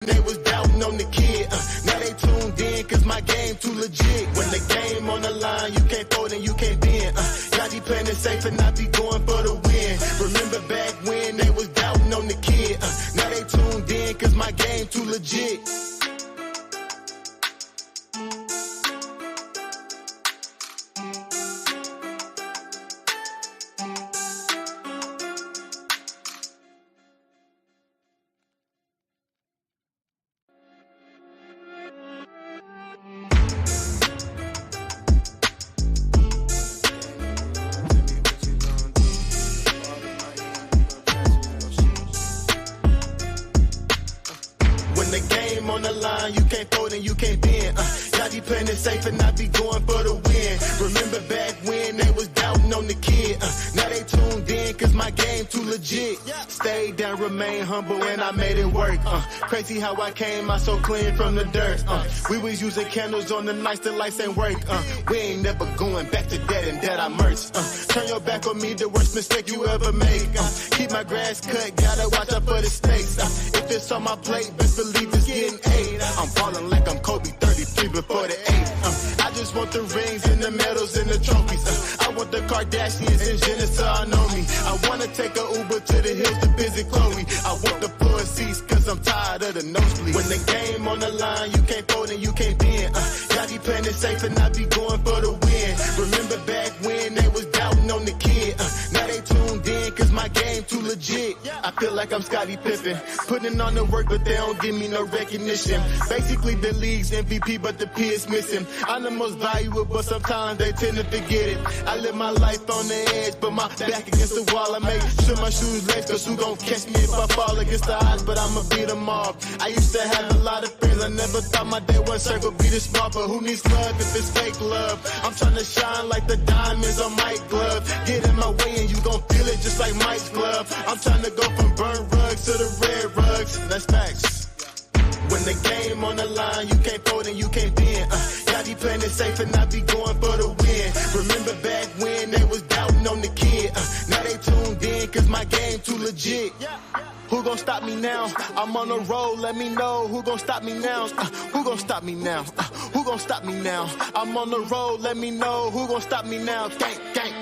They was doubting on the kid. Now they tuned in cause my game too legit. When the game on the line, you can't fold and you can't bend. Y'all be playing it safe and I be going for the win. Remember back when they was doubting on the kid. Now they tuned in cause my game too legit. The game on the line, you can't fold and you can't bend. Y'all be playing it safe and I be going for the win. Remember back when they was doubting on the kid. Now they tuned in cause my game too legit. Stayed down, remain humble and I made it work. Crazy how I came out so clean from the dirt. We was using candles on the nights the lights ain't work. We ain't never going back to that and that I merged. Turn your back on me, the worst mistake you ever make. Keep my grass cut, gotta watch out for the snakes. If it's on my plate, best believe it's getting 8. I'm ballin' like I'm Kobe 33 before the 8. I just want the rings and the medals and the trophies. I want the Kardashians and Jenner to all know me. I wanna take a Uber to the hills to visit Chloe. I want the floor seats cause I'm tired of the nosebleeds. When the game on the line, you can't fold and you can't bend. Y'all be playing it safe and I be going for the win. Remember back when they was doubting on the kid. Now they tuned in cause my game too legit. I feel like I'm Scottie Pippen, putting on the work but they don't give me no recognition. Basically the league's MVP but the P is missing. I'm the most valuable but sometimes they tend to forget it. I live my life on the edge but my back against the wall. I make sure my shoes lace cause who gon' catch me if I fall against the odds, but I'ma beat them all. I used to have a lot of friends, I never thought my day one circle be this small, but who needs love if it's fake love? I'm trying to shine like the diamonds on Mike's glove. Get in my way and you gon' feel it just like Mike's glove. I'm trying to go from burnt rugs to the red rugs. That's facts. When the game on the line, you can't fold and you can't bend. Y'all be playing it safe and I be going for the win. Remember back when they was doubting on the kid. Now they tuned in cause my game too legit. Who gon' stop me now? I'm on the road, let me know. Who gon' stop me now? Who gon' stop me now? Who gon' stop me now? I'm on the road, let me know. Who gon' stop me now? Gang, gang.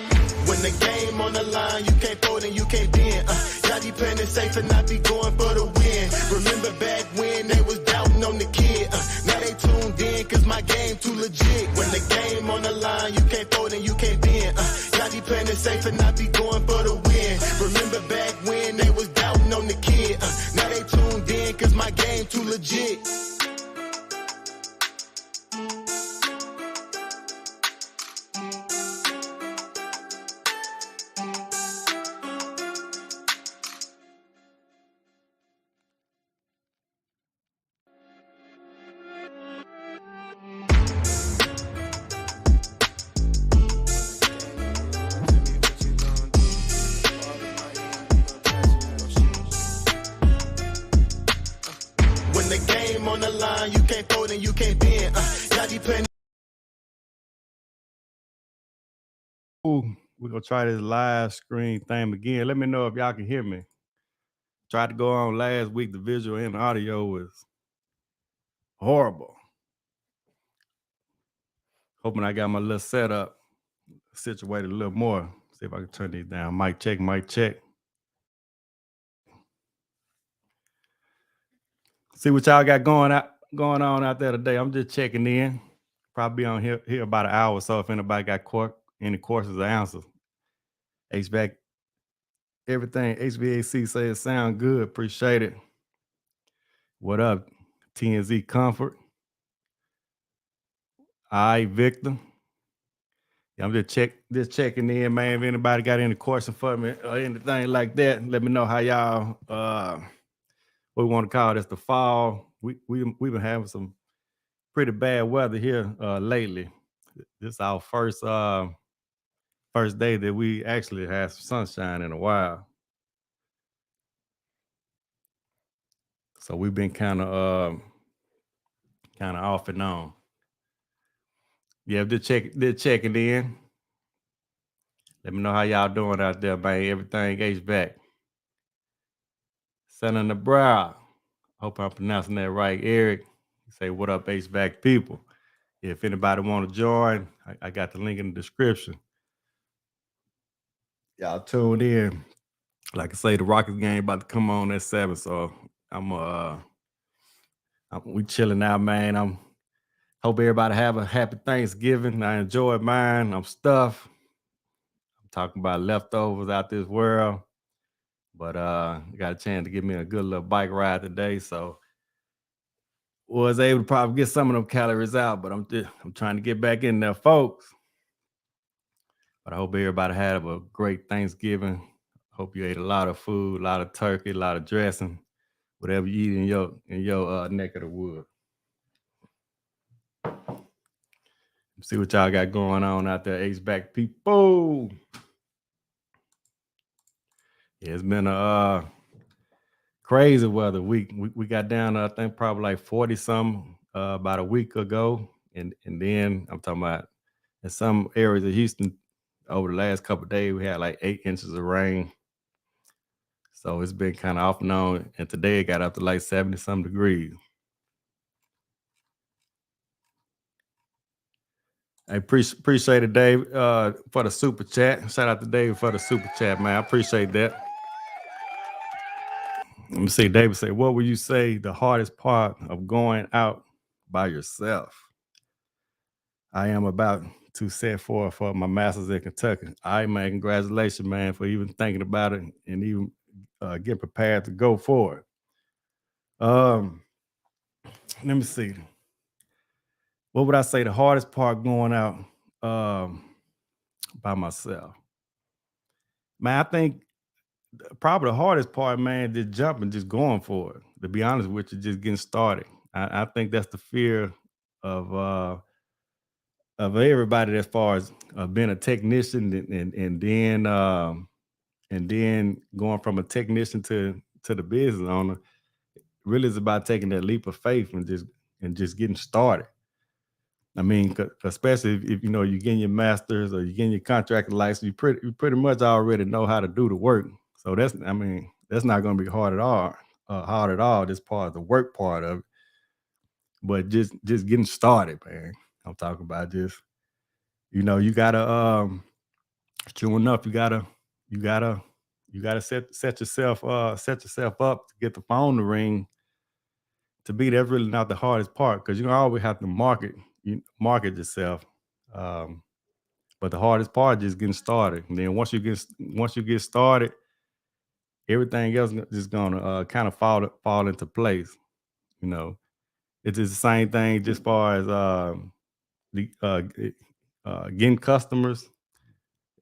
When the game on the line, you can't fold and you can't bend. Y'all be playing it safe and I be going for the win. Remember back when they was doubting on the kid. Now they tuned in cause my game too legit. When the game on the line, you can't fold and you can't bend. Y'all be playing it safe and I be going for the win. Remember back when they was doubting on the kid. Now they tuned in cause my game too legit. When the game on the line, you can't fold and you can't bend. Y'all be playing. We're gonna try this live screen thing again. Let me know if y'all can hear me. Tried to go on last week. The visual and the audio was horrible. Hoping I got my little setup situated a little more. See if I can turn these down. Mic check, mic check. See what y'all got going on out there today. I'm just checking in. Probably on here about an hour or so if anybody got any questions or answers. HVAC, everything HVAC says sound good. Appreciate it. What up? TNZ Comfort. All right, Victor. Yeah, I'm just checking in, man. If anybody got any question for me or anything like that, let me know how y'all what we want to call this, the fall. We've been having some pretty bad weather here lately. This is our first day that we actually had some sunshine in a while. So we've been kind of off and on. Yeah, they're checking in. Let me know how y'all doing out there, man. Everything HVAC. Sending the brow. Hope I'm pronouncing that right. Eric, say, what up, HVAC people? If anybody want to join, I got the link in the description. Y'all tuned in. Like I say, the Rockets game about to come on at 7, so we chilling out, man. Hope everybody have a happy Thanksgiving. I enjoyed mine. I'm stuffed. I'm talking about leftovers out this world, but got a chance to give me a good little bike ride today, so was able to probably get some of them calories out, but I'm trying to get back in there, folks. But I hope everybody had a great Thanksgiving. Hope you ate a lot of food, a lot of turkey, a lot of dressing, whatever you eat in your neck of the woods. See what y'all got going on out there, HVAC people. Yeah, it's been a crazy weather week. We got down to, I think, probably like 40 something about a week ago, and then I'm talking about in some areas of Houston over the last couple of days we had like 8 inches of rain. So it's been kind of off and on, and today it got up to like 70 some degrees. I appreciate it, Dave, for the super chat. Shout out to Dave for the super chat, man. I appreciate that. Let me see. David say, what would you say the hardest part of going out by yourself? I am about to set forth for my master's in Kentucky. All right, man. Congratulations, man, for even thinking about it and even get prepared to go for it. Let me see. What would I say the hardest part going out by myself? Man, I think probably the hardest part, man, just jumping, just going for it. To be honest with you, just getting started. I think that's the fear of everybody as far as being a technician and then going from a technician to the business owner. Really is about taking that leap of faith and just getting started. I mean, especially if you know you're getting your master's or you're getting your contractor license, you pretty much already know how to do the work. So that's not going to be hard at all. This part, the work part of it, but just getting started, man. I'm talking about just, you know, you gotta true enough, you gotta set yourself up to get the phone to ring. To me, that's really not the hardest part, because you always have to market yourself. But the hardest part is just getting started. And then once you get started, everything else is gonna kind of fall into place. You know, it's just the same thing just as far as getting customers.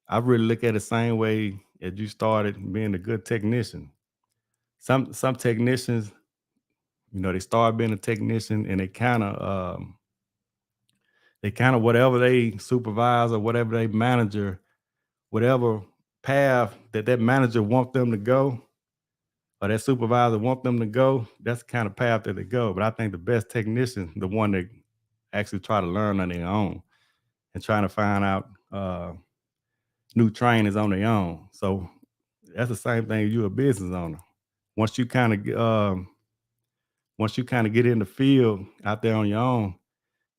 I really look at it the same way as you started being a good technician. Some technicians, you know, they start being a technician and they kind of whatever they supervisor, whatever they manager, whatever path that manager want them to go, or that supervisor want them to go, that's the kind of path that they go. But I think the best technician, the one that actually try to learn on their own and trying to find out new trainings on their own. So that's the same thing. You're a business owner. Once you kind of get in the field out there on your own,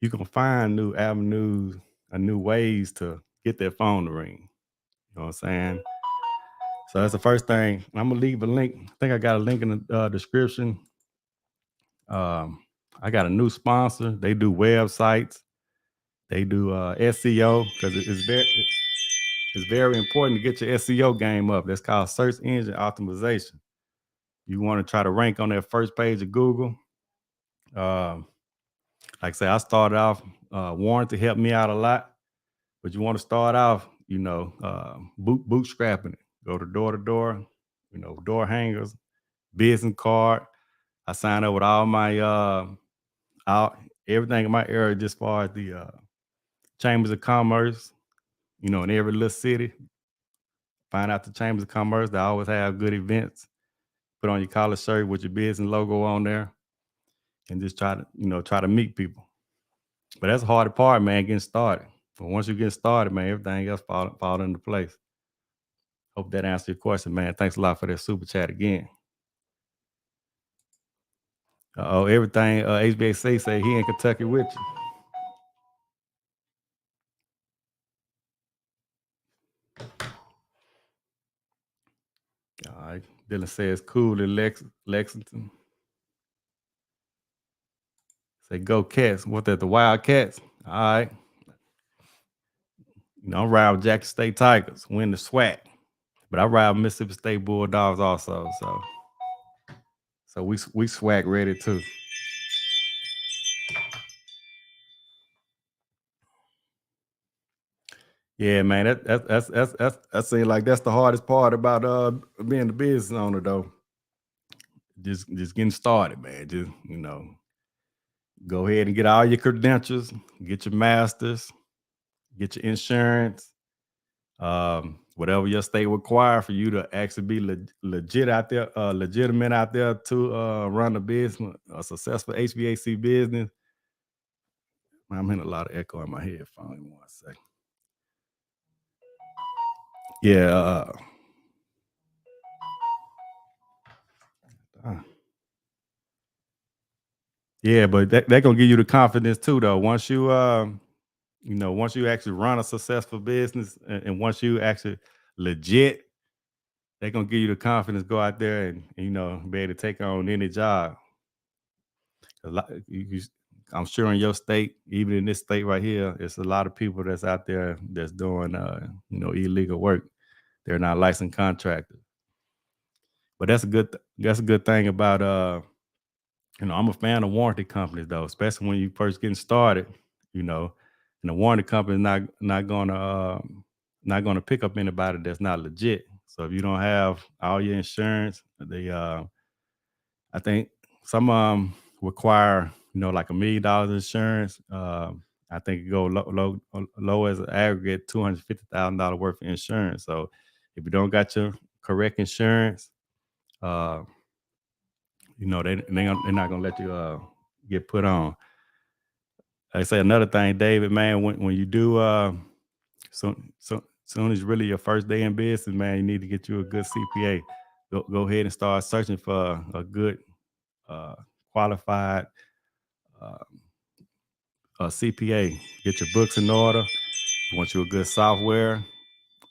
you can find new avenues and new ways to get that phone to ring. You know what I'm saying? So that's the first thing. I'm gonna leave a link. I think I got a link in the description. I got a new sponsor. They do websites. They do SEO, because it's very important to get your SEO game up. That's called search engine optimization. You want to try to rank on that first page of Google. Like I say, I started off warranty helped me out a lot, but you want to start off, you know, bootstrapping it. Go to door, you know, door hangers, business card. I signed up with all my everything in my area, just as far as the chambers of commerce, you know, in every little city. Find out the chambers of commerce. They always have good events. Put on your collar shirt with your business logo on there, and just try to meet people. But that's the hardest part, man, getting started. But once you get started, man, everything else fall into place. Hope that answered your question, man. Thanks a lot for that super chat again. Everything HVAC say he in Kentucky with you. All right. Dylan says cool in Lexington. Say go Cats. What that, the Wildcats? All right. You know, I'm riding with Jackson State Tigers, win the SWAC. But I ride with Mississippi State Bulldogs also. So we SWAC ready too. Yeah, man. That seems like that's the hardest part about being the business owner though. Just getting started, man. Just, you know, go ahead and get all your credentials, get your masters, get your insurance, whatever your state require for you to actually be legitimate out there to run a business, a successful HVAC business. I'm hearing a lot of echo in my headphone. Give me 1 second. Yeah. Yeah, but they're gonna give you the confidence too, though. Once you once you actually run a successful business and once you actually legit, they're gonna give you the confidence to go out there and you know, be able to take on any job. I'm sure in your state, even in this state right here, it's a lot of people that's out there that's doing illegal work. They're not licensed contractors. But that's a good thing about I'm a fan of warranty companies though, especially when you first getting started, you know, and the warranty company is not gonna pick up anybody that's not legit. So if you don't have all your insurance, I think some require, like $1 million insurance. I think it go low as an aggregate $250,000 worth of insurance. So if you don't got your correct insurance, they're not gonna let you get put on. I say another thing, David, man, when you do soon as really your first day in business, man, you need to get you a good CPA. Go ahead and start searching for a good qualified CPA. Get your books in order. You want you a good software,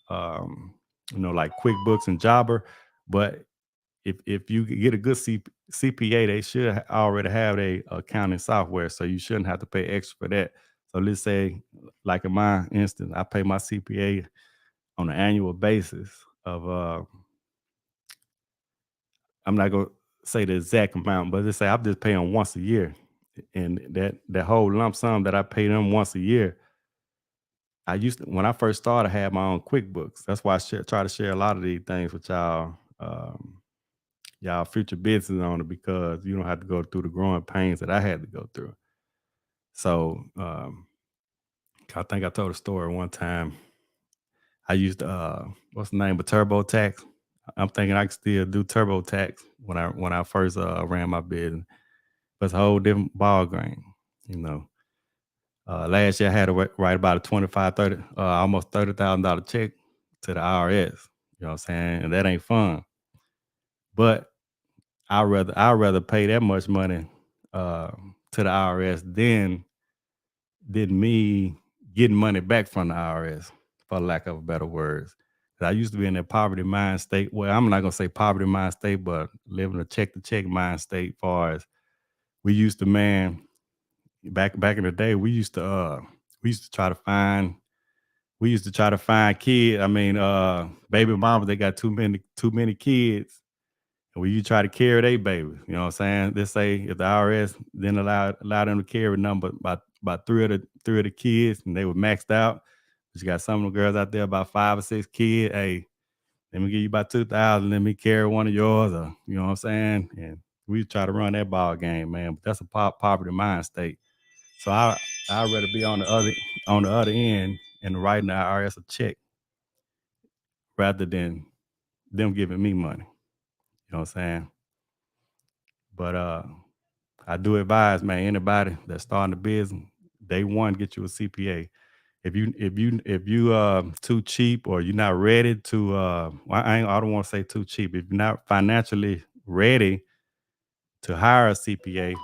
like QuickBooks and Jobber. But if you get a good CPA, they should already have a accounting software, so you shouldn't have to pay extra for that. So let's say, like in my instance, I pay my CPA on an annual basis of I'm not gonna say the exact amount, but let's say I'm just paying once a year, and that whole lump sum that I pay them once a year. I used to, when I first started, I had my own QuickBooks. That's why I try to share a lot of these things with y'all. Y'all future business owner, because you don't have to go through the growing pains that I had to go through. So I think I told a story one time. I used what's the name of TurboTax. I'm thinking I can still do TurboTax when I first ran my business. But it's a whole different ball game, you know. Last year I had to write about a almost $30,000 check to the IRS. You know what I'm saying? And that ain't fun. But I'd rather pay that much money to the IRS than me getting money back from the IRS, for lack of better words. 'Cause I used to be in that poverty mind state. Well, I'm not gonna say poverty mind state, but living a check to check mind state. Far as we used to, man, back in the day, we used to try to find kids. I mean, baby mamas, they got too many kids. And when you try to carry their babies, you know what I'm saying? Let's say if the IRS didn't allow them to carry number about three of the kids, and they were maxed out. But you got some of the girls out there about 5 or 6 kids. Hey, let me give you about 2,000. Let me carry one of yours, or you know what I'm saying? And we try to run that ball game, man. But that's a poverty mind state. So I'd rather be on the other end and writing the IRS a check rather than them giving me money. You know what I'm saying? But I do advise, man, anybody that's starting a business, day one, get you a CPA. If you too cheap, or you're not ready to I don't want to say too cheap. If you're not financially ready to hire a CPA,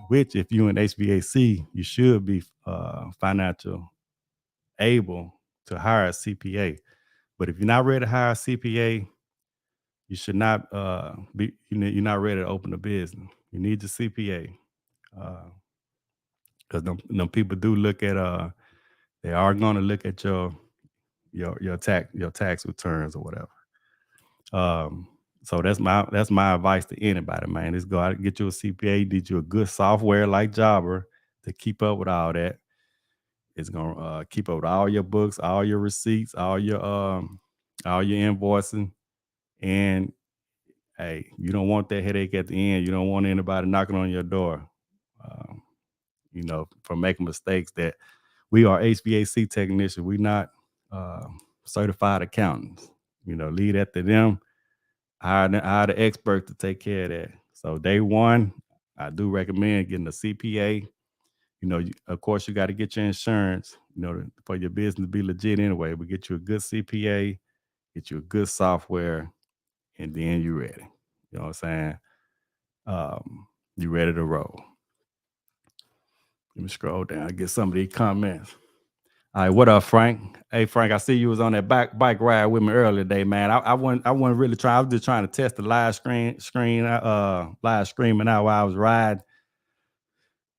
which if you're in HVAC, you should be financial able to hire a CPA. But if you're not ready to hire a CPA, you should not you're not ready to open a business. You need your CPA. Because them people do look at they are gonna look at your tax returns or whatever. So that's my advice to anybody, man. Is go out and get you a CPA, get you a good software like Jobber to keep up with all that. It's gonna keep up with all your books, all your receipts, all your invoicing. And hey, you don't want that headache at the end. You don't want anybody knocking on your door, for making mistakes. That we are HVAC technicians. We're not certified accountants. Leave that to them. Hire the expert to take care of that. So day one, I do recommend getting a CPA. Of course, you got to get your insurance, for your business to be legit anyway. But get you a good CPA, get you a good software, and then you're ready. You know what I'm saying? You ready to roll. Let me scroll down, get some of these comments. All right, what up, Frank? Hey, Frank, I see you was on that bike ride with me earlier today, man. I wasn't really trying. I was just trying to test the live streaming out while I was riding.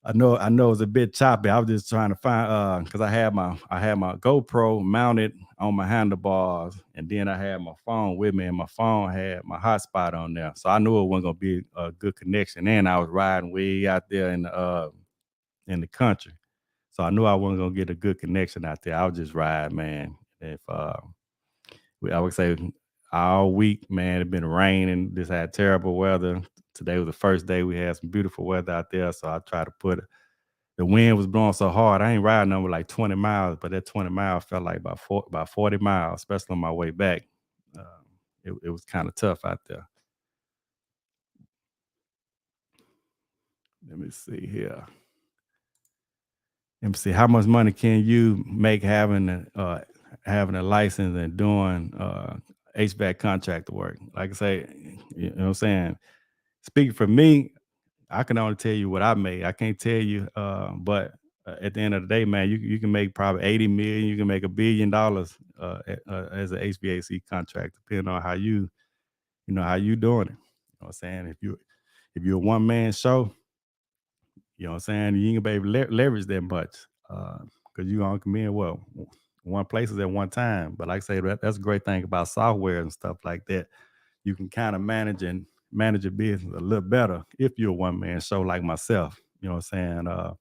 I know it was a bit choppy. I was just trying to find because I had my GoPro mounted on my handlebars, and then I had my phone with me, and my phone had my hotspot on there. So I knew it wasn't gonna be a good connection. And I was riding way out there in the country. So I knew I wasn't gonna get a good connection out there. I was just riding, man. If I would say all week, man, it been raining. Just had terrible weather. Today was the first day we had some beautiful weather out there. So I tried to the wind was blowing so hard. I ain't riding over like 20 miles, but that 20 miles felt like about 40 miles, especially on my way back. It was kind of tough out there. Let me see here. Let me see, how much money can you make having a license and doing HVAC contractor work? Like I say, you know what I'm saying? Speaking for me, I can only tell you what I made. I can't tell you, but at the end of the day, man, you can make probably 80 million. You can make $1 billion as an HVAC contractor, depending on how you doing it. You know what I'm saying? If you're a one man show, you know what I'm saying, you ain't gonna be able to leverage that much because you only can be in one places at one time. But like I say, that's a great thing about software and stuff like that. You can kind of manage your business a little better if you're a one man show like myself. You know what I'm saying?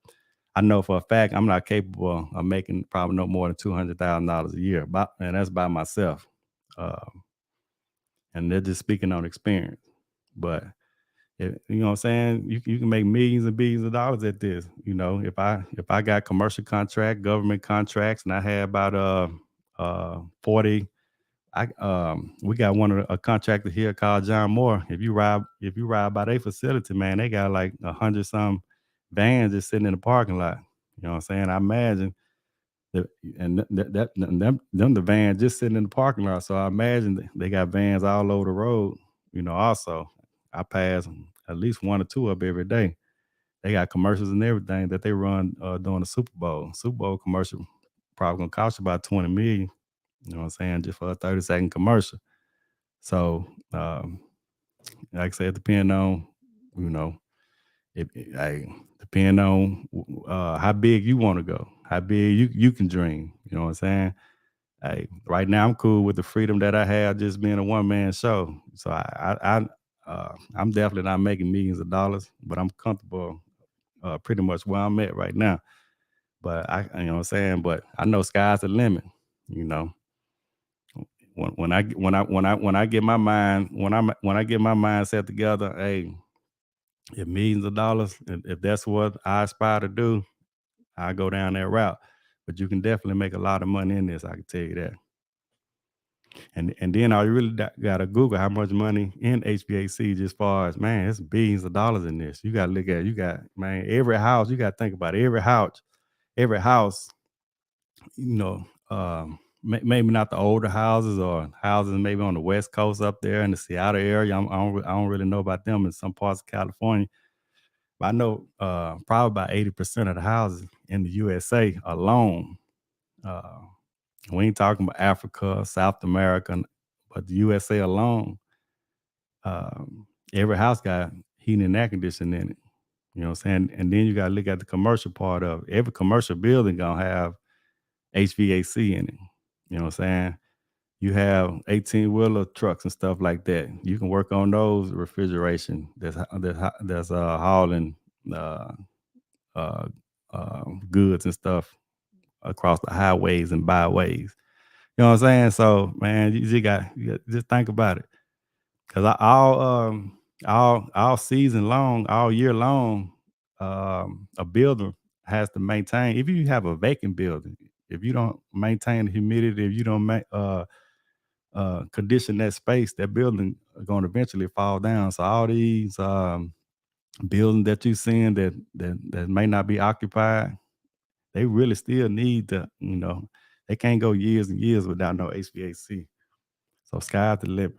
I know for a fact I'm not capable of making probably no more than $200,000 a year, and that's by myself. And they're just speaking on experience. But you know what I'm saying? You can make millions and billions of dollars at this. If I got commercial contract, government contracts, and I had about 40. We got a contractor here called John Moore. If you ride by their facility, man, they got like 100 some vans just sitting in the parking lot. You know what I'm saying? I imagine the vans just sitting in the parking lot. So I imagine they got vans all over the road. Also I pass at least one or two up every day. They got commercials and everything that they run during the Super Bowl. Super Bowl commercial probably gonna cost you about $20 million. You know what I'm saying? Just for a 30-second commercial. So, like I said, depending on, depending on how big you want to go, how big you can dream. You know what I'm saying? Hey, right now I'm cool with the freedom that I have just being a one man show. So I'm definitely not making millions of dollars, but I'm comfortable pretty much where I'm at right now. But you know what I'm saying? But I know sky's the limit. When I get my mind set together, hey, if millions of dollars, if that's what I aspire to do, I go down that route. But you can definitely make a lot of money in this. I can tell you that. And then all you really gotta Google how much money in HVAC, just far as, man, it's billions of dollars in this. You gotta look at man, every house. You gotta think about it. Every house. maybe not the older houses or houses maybe on the West Coast up there in the Seattle area. I don't really know about them in some parts of California. But I know probably about 80% of the houses in the USA alone. Uh, we ain't talking about Africa, South America, but the USA alone, every house got heating and air conditioning in it. You know what I'm saying? And then you got to look at the commercial part of it. Every commercial building going to have HVAC in it. You know what I'm saying? You have 18-wheeler trucks and stuff like that. You can work on those refrigeration that's hauling uh, uh, goods and stuff across the highways and byways. You know what I'm saying? So, man, you got just think about it, because all season long, all year long, a builder has to maintain. If you have a vacant building, if you don't maintain the humidity, if you don't condition that space, that building are going to eventually fall down. So all these buildings that you're seeing that may not be occupied, they really still need to, they can't go years and years without no HVAC. So sky's the limit.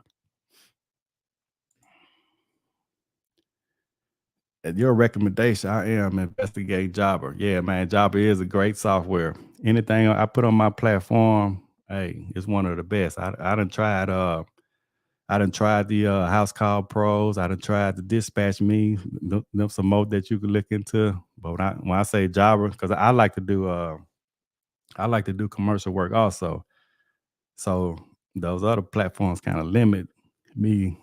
At your recommendation, I am investigating Jobber. Yeah, man, Jobber is a great software. Anything I put on my platform, hey, it's one of the best. I done tried the House Call Pros. I done tried the Dispatch Me. Them some more that you can look into. But when I say Jobber, because I like to do commercial work also. So those other platforms kind of limit me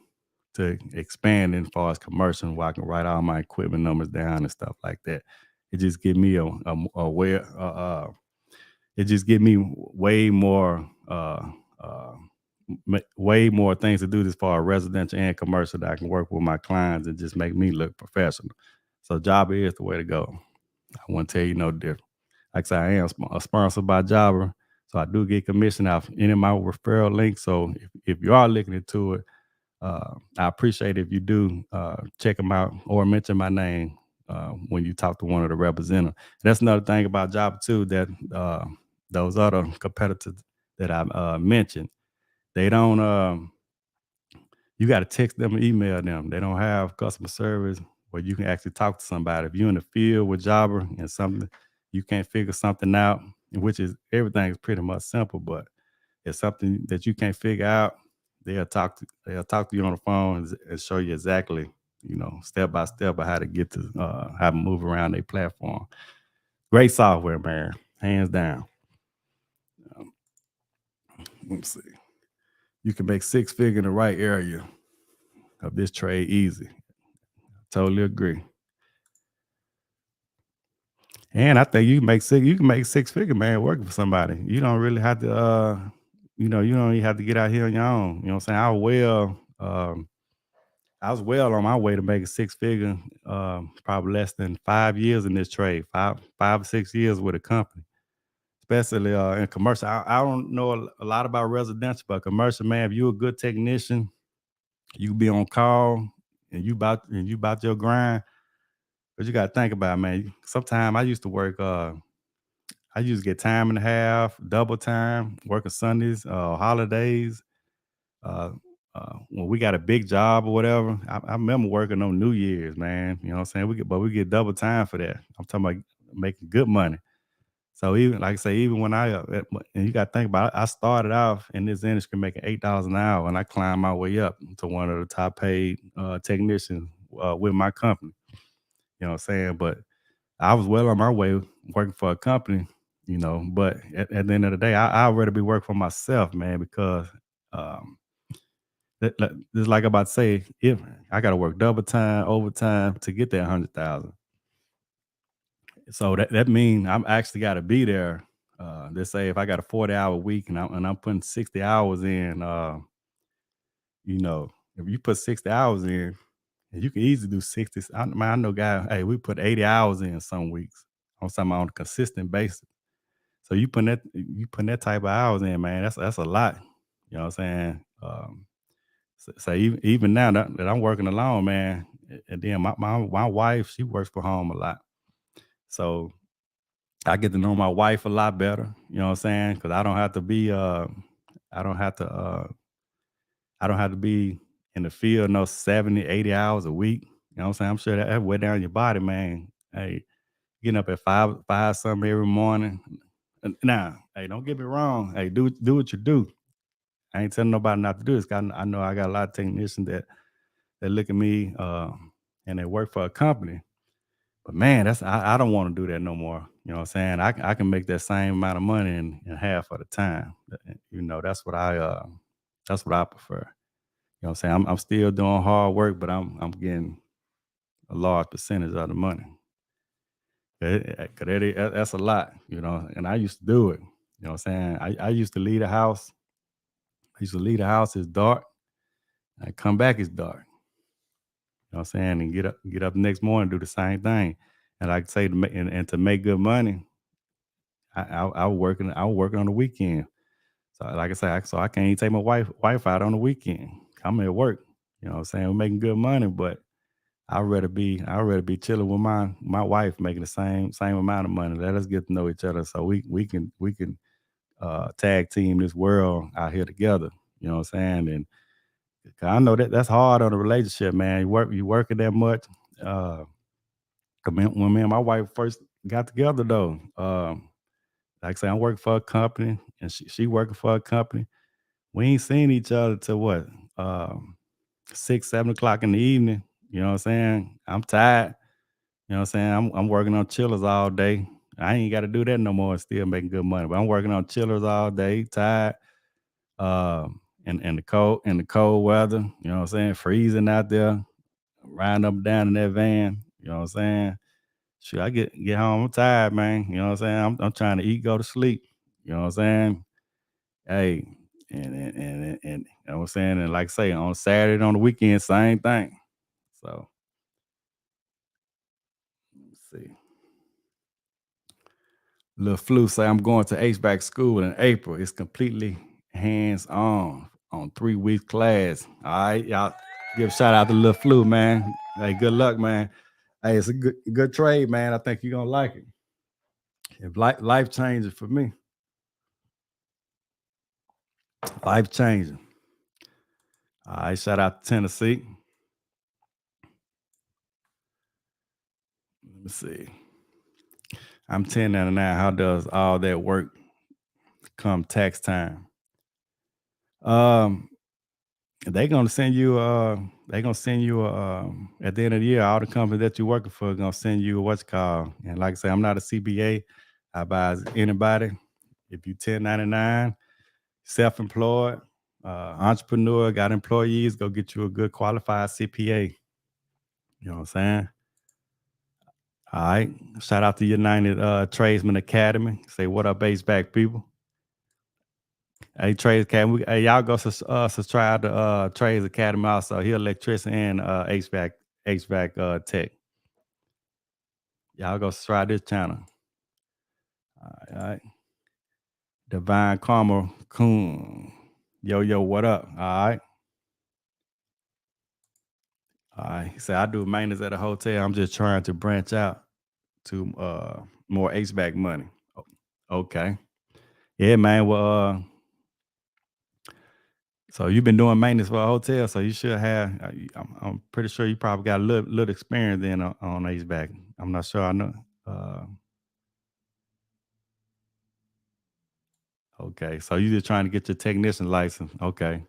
to expand as far as commercial, where I can write all my equipment numbers down and stuff like that. It just give me it just give me way more way more things to do as far as residential and commercial that I can work with my clients and just make me look professional. So Jobber is the way to go. I won't tell you no different. Like I said, I am sponsored by Jobber, so I do get commission off any of my referral links. So if you are looking into it, I appreciate if you do check them out or mention my name when you talk to one of the representatives. That's another thing about Jobber too, that those other competitors that I mentioned, they don't. You got to text them or email them. They don't have customer service where you can actually talk to somebody. If you're in the field with Jobber and something you can't figure something out, which is everything is pretty much simple, but it's something that you can't figure out, they'll talk to you on the phone and show you exactly, step by step of how to get to how to move around their platform. Great software, man, hands down. Let's see. You can make six figures in the right area of this trade easy. Totally agree. And I think you can make six figures, man, working for somebody. You don't really have to you don't even have to get out here on your own. You know what I'm saying? I was well on my way to making six figure, probably less than 5 years in this trade, five or 6 years with a company, especially in commercial. I don't know a lot about residential, but commercial, man, if you're a good technician, you be on call and you about your grind. But you got to think about it, man. Sometimes I used to work, I used to get time and a half, double time, working Sundays, holidays. Uh, when we got a big job or whatever, I remember working on New Year's, man. You know what I'm saying? We get double time for that. I'm talking about making good money. So even like I say, even when and you got to think about it, I started off in this industry making $8 an hour, and I climbed my way up to one of the top paid technicians with my company. You know what I'm saying? But I was well on my way working for a company, but at the end of the day, I'd rather be working for myself, man, because just like I'm about to say, if I got to work double time, overtime to get that 100,000. So that means I'm actually got to be there. Let's say if I got a 40-hour week and I'm putting 60 hours in, if you put 60 hours in, and you can easily do 60. I know guys, hey, we put 80 hours in some weeks. I'm talking about on a consistent basis. So you putting that type of hours in, man, that's a lot. You know what I'm saying? So even now that I'm working alone, man, and then my wife, she works from home a lot. So I get to know my wife a lot better. You know what I'm saying? Because I don't have to be I don't have to be in the field no 70, 80 hours a week. You know what I'm saying? I'm sure that weigh down your body, man. Hey, getting up at five something every morning. Now, hey, don't get me wrong. Hey, do what you do. I ain't telling nobody not to do this. I know I got a lot of technicians that look at me and they work for a company. But man, I don't want to do that no more. You know what I'm saying? I can make that same amount of money in half of the time. You know, that's what I prefer. You know what I'm saying? I'm still doing hard work, but I'm getting a large percentage of the money. That's a lot, you know, and I used to do it. You know what I'm saying? I used to leave the house. It's dark. I come back, it's dark. You know what I'm saying? And get up the next morning, do the same thing. And like I say, to make good money, I was working on the weekend. So like I say, I can't even take my wife out on the weekend. I'm at work. You know what I'm saying? We're making good money, but I'd rather be chilling with my wife, making the same amount of money. Let us get to know each other so we can tag team this world out here together. You know what I'm saying? And I know that's hard on a relationship, man. You working that much. When me and my wife first got together, though, like I say, I'm working for a company and she working for a company. We ain't seen each other till what, 6, 7 o'clock in the evening. You know what I'm saying? I'm tired. You know what I'm saying? I'm working on chillers all day. I ain't got to do that no more and still making good money. But I'm working on chillers all day, tired. In the cold weather, you know what I'm saying? Freezing out there, riding up and down in that van. You know what I'm saying? Shoot, I get home, I'm tired, man. You know what I'm saying? I'm trying to eat, go to sleep. You know what I'm saying? Hey, and you know what I'm saying? And like I say, on Saturday, on the weekend, same thing. So let's see. Little Flu say I'm going to HVAC school in April. It's completely hands-on 3-week class. All right, y'all give a shout out to Little Flu, man. Hey, good luck, man. Hey, it's a good trade, man. I think you're gonna like it. If life changing for me. Life changing. All right, shout out to Tennessee. Let me see. I'm 1099. How does all that work come tax time? They're gonna send you at the end of the year, all the companies that you're working for are gonna send you what's called. And like I say, I'm not a CPA. I advise anybody, if you 1099, self-employed, entrepreneur, got employees, go get you a good qualified CPA. You know what I'm saying? All right. Shout out to United Tradesman Academy. Say what up, HVAC people. Hey, Trades Academy. Hey, y'all go subscribe to Trades Academy also. He electrician and HVAC tech. Y'all go subscribe to this channel. All right. Divine Karma Coon. Yo, what up? All right. All right. He said, I do maintenance at a hotel. I'm just trying to branch out to more HVAC money. Okay. Yeah, man. Well, so you've been doing maintenance for a hotel, so you should have. I'm pretty sure you probably got a little experience then on HVAC. I'm not sure. I know. Okay, so you just trying to get your technician license. Okay,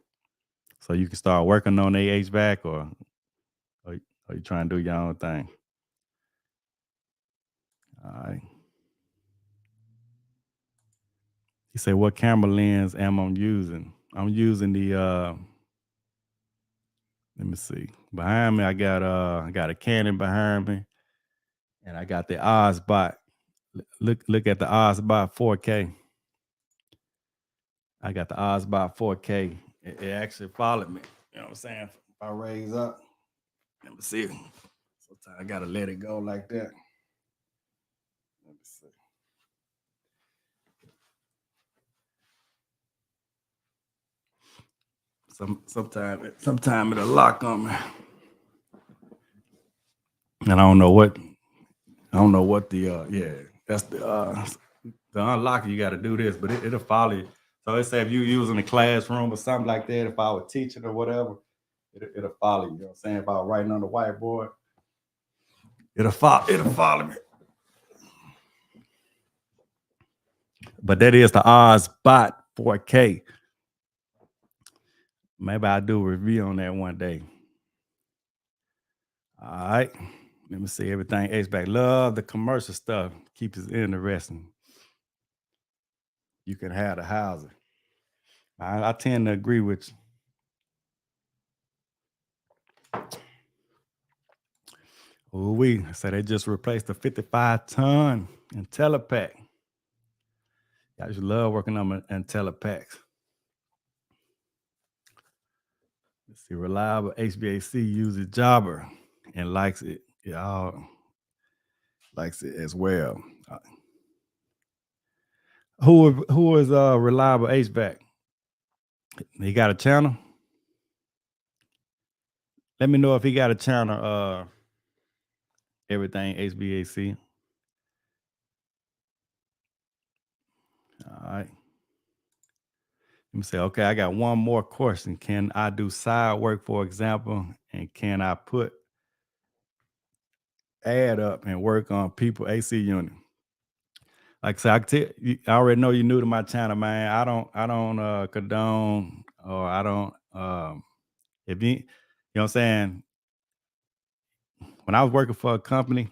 so you can start working on the HVAC, or you trying to do your own thing. All right. He said, "What camera lens am I using? I'm using the let me see. Behind me, I got a Canon behind me, and I got the Ozbot. Look at the Ozbot 4K. I got the Ozbot 4K. It actually followed me. You know what I'm saying? If I raise up, let me see. Sometimes I gotta let it go like that. Let me see. Sometime it'll lock on me. And I don't know what the That's the unlock. You got to do this, but it'll follow you. So let's say if you using a classroom or something like that, if I was teaching or whatever, it'll follow you. You know what I'm saying? If I was writing on the whiteboard, it'll follow me. But that is the Oz Bot 4K. Maybe I'll do a review on that one day. All right. Let me see everything. HVAC. Love the commercial stuff. Keeps it interesting. You can have the housing. I tend to agree with you. Oh, so they just replaced the 55-ton IntelliPack. I just love working on IntelliPacks. Let's see, reliable HVAC uses Jobber and likes it. Y'all likes it as well. Who is reliable HVAC? He got a channel? Let me know if he got a channel. Everything HVAC. All right. Let me say, okay, I got one more question. Can I do side work, for example? And can I put ad up and work on people AC unit? Like I said, I already know you're new to my channel, man. I don't condone, or I don't if you know what I'm saying. When I was working for a company,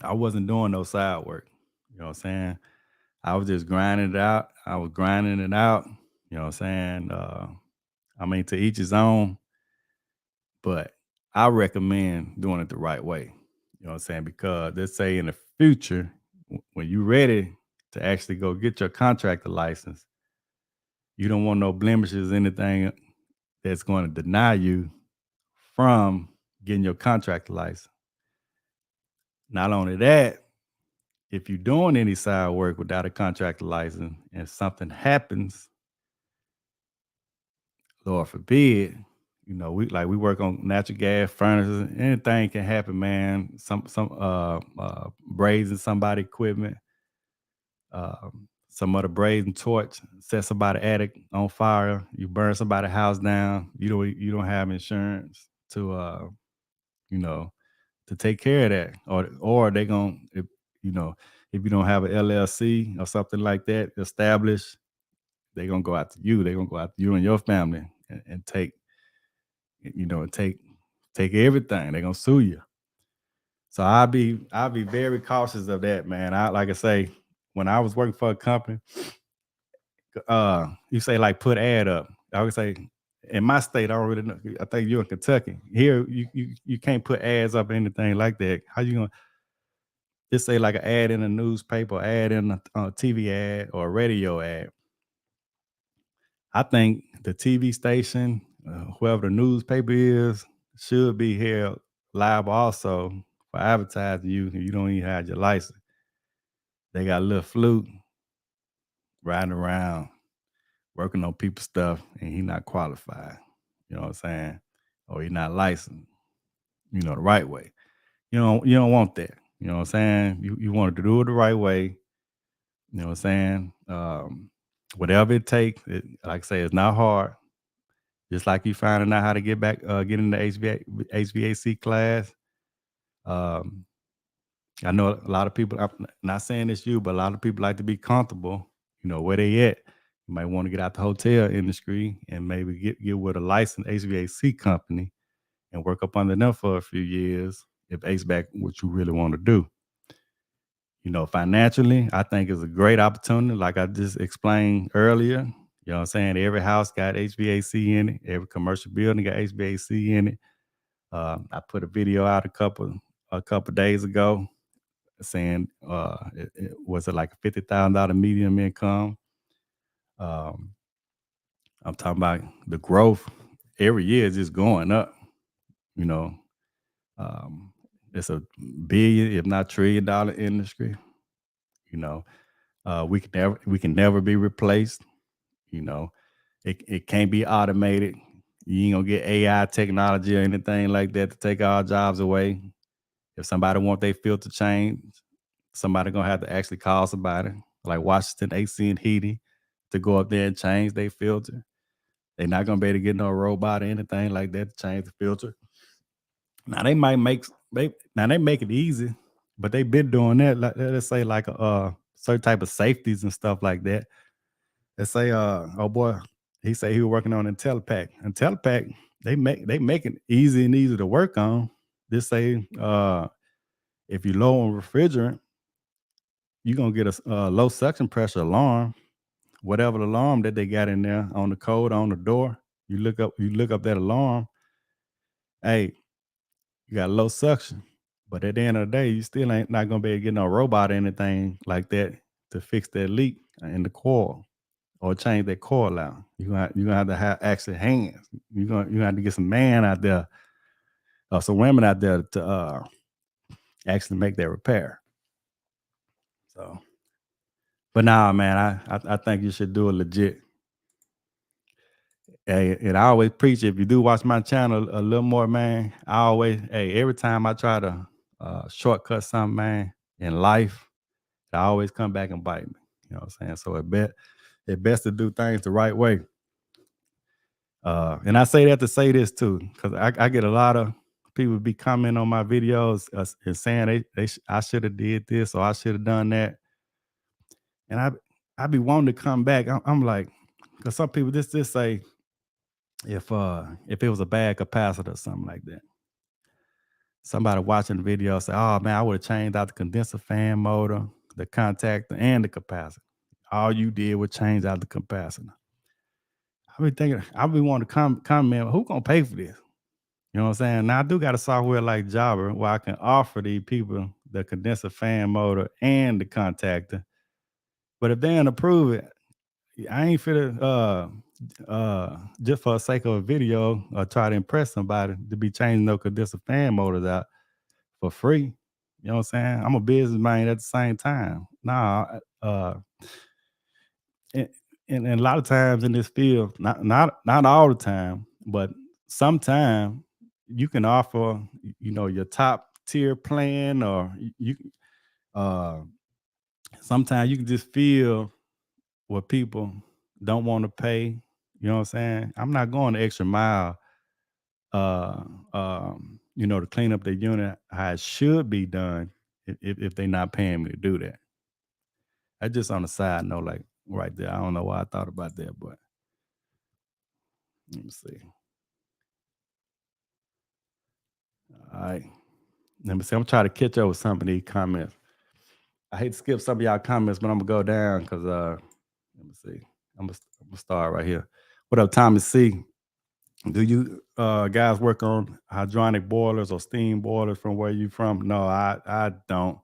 I wasn't doing no side work. You know what I'm saying? I was just grinding it out. I was grinding it out. You know what I'm saying? I mean, to each his own, but I recommend doing it the right way. You know what I'm saying? Because let's say in the future, when you're ready to actually go get your contractor license, you don't want no blemishes, anything that's going to deny you from getting your contractor license. Not only that, if you're doing any side work without a contractor license and something happens, Lord forbid, you know, we work on natural gas furnaces. Anything can happen, man. Some brazen somebody equipment, some other brazen torch, set somebody attic on fire. You burn somebody's house down. You don't have insurance to to take care of that, or they gonna if you don't have an LLC or something like that established, they're gonna go after you. They're gonna go after you and your family and take take everything. They're gonna sue you. So I'll be very cautious of that, man. Like I say, when I was working for a company, you say like put ad up. I would say in my state, I don't really know. I think you're in Kentucky. Here, you can't put ads up or anything like that. How you gonna just say like an ad in a newspaper, ad in a TV ad or a radio ad? I think the TV station, whoever the newspaper is, should be held liable also for advertising you if you don't even have your license. They got a little flute riding around working on people's stuff and he not qualified. You know what I'm saying? Or he not licensed, the right way. You don't want that. You know what I'm saying? You want to do it the right way. You know what I'm saying? Whatever it takes, like I say, it's not hard. Just like you finding out how to get in the HVAC class. I know a lot of people, I'm not saying it's you, but a lot of people like to be comfortable, where they at. You might want to get out the hotel industry and maybe get with a licensed HVAC company and work up under them for a few years if HVAC what you really want to do. Financially, I think it's a great opportunity. Like I just explained earlier, you know what I'm saying? Every house got HVAC in it. Every commercial building got HVAC in it. I put a video out a couple days ago saying it was like a $50,000 medium income. I'm talking about the growth every year is just going up. It's a billion, if not $1 trillion industry. We can never be replaced. It can't be automated. You ain't gonna get AI technology or anything like that to take our jobs away. If somebody want their filter changed somebody gonna have to actually call somebody like Washington AC and Heating to go up there and change their filter. They're not gonna be able to get no robot or anything like that to change the filter. Now they might make they make it easy, but they've been doing that. Like, let's say like certain type of safeties and stuff like that. Let's say oh boy, he said he was working on IntelliPack. IntelliPack, they make it easy and easy to work on. Just say if you're low on refrigerant, you're gonna get a low suction pressure alarm. Whatever the alarm that they got in there on the code on the door, you look up that alarm. Hey, you got low suction, but at the end of the day, you still ain't not gonna be able to get no robot or anything like that to fix that leak in the coil or change that coil out. You're gonna have to have actually hands. You're gonna have to get some man out there or some women out there to actually make that repair. So, but nah, man, I think you should do it legit. Hey, and I always preach, if you do watch my channel a little more, man, every time I try to shortcut something, man, in life, I always come back and bite me. You know what I'm saying? So it's best to do things the right way. And I say that to say this too, because I get a lot of people be commenting on my videos and saying I should have did this or I should have done that. And I be wanting to come back. I'm like, because some people just say, if it was a bad capacitor or something like that. Somebody watching the video say, oh man, I would have changed out the condenser fan motor, the contactor, and the capacitor. All you did was change out the capacitor. I be wanting to comment, who gonna pay for this? You know what I'm saying? Now I do got a software like Java where I can offer these people the condenser fan motor and the contactor. But if they don't approve it, I ain't fit just for the sake of a video or try to impress somebody to be changing no condenser fan motors out for free. You know what I'm saying? I'm a businessman at the same time. Nah, and a lot of times in this field, not all the time, but sometimes you can offer, your top tier plan, or you sometimes you can just feel what people don't want to pay. You know what I'm saying? I'm not going the extra mile, to clean up their unit how it should be done if they're not paying me to do that. That's just on the side note, like right there. I don't know why I thought about that, but let me see. All right. Let me see. I'm trying to catch up with some of these comments. I hate to skip some of y'all comments, but I'm gonna go down because let me see. I'm gonna start right here. What up, Tommy C? Do you guys work on hydronic boilers or steam boilers from where you from? No, I don't.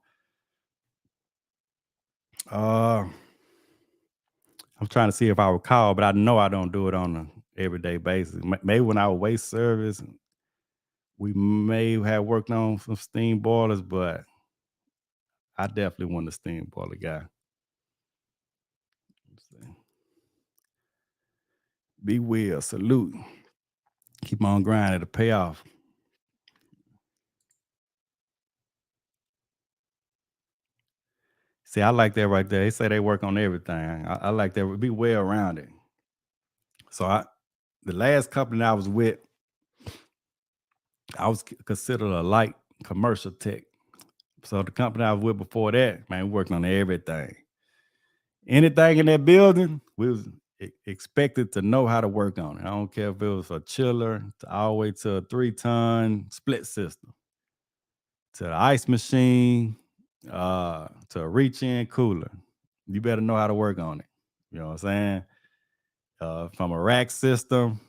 I'm trying to see if I recall, but I know I don't do it on an everyday basis. Maybe when I was waste service, we may have worked on some steam boilers, but I definitely wasn't a steam boiler guy. Let's see. Be well, salute. Keep on grinding to pay off. See, I like that right there. They say they work on everything. I like that. Be well rounded. So the last company I was with, I was considered a light commercial tech. So the company I was with before that, man, we working on everything. Anything in that building, we was expected to know how to work on it. I don't care if it was a chiller all the way to a 3-ton split system, to the ice machine, to a reach-in cooler. You better know how to work on it. You know what I'm saying? From a rack system.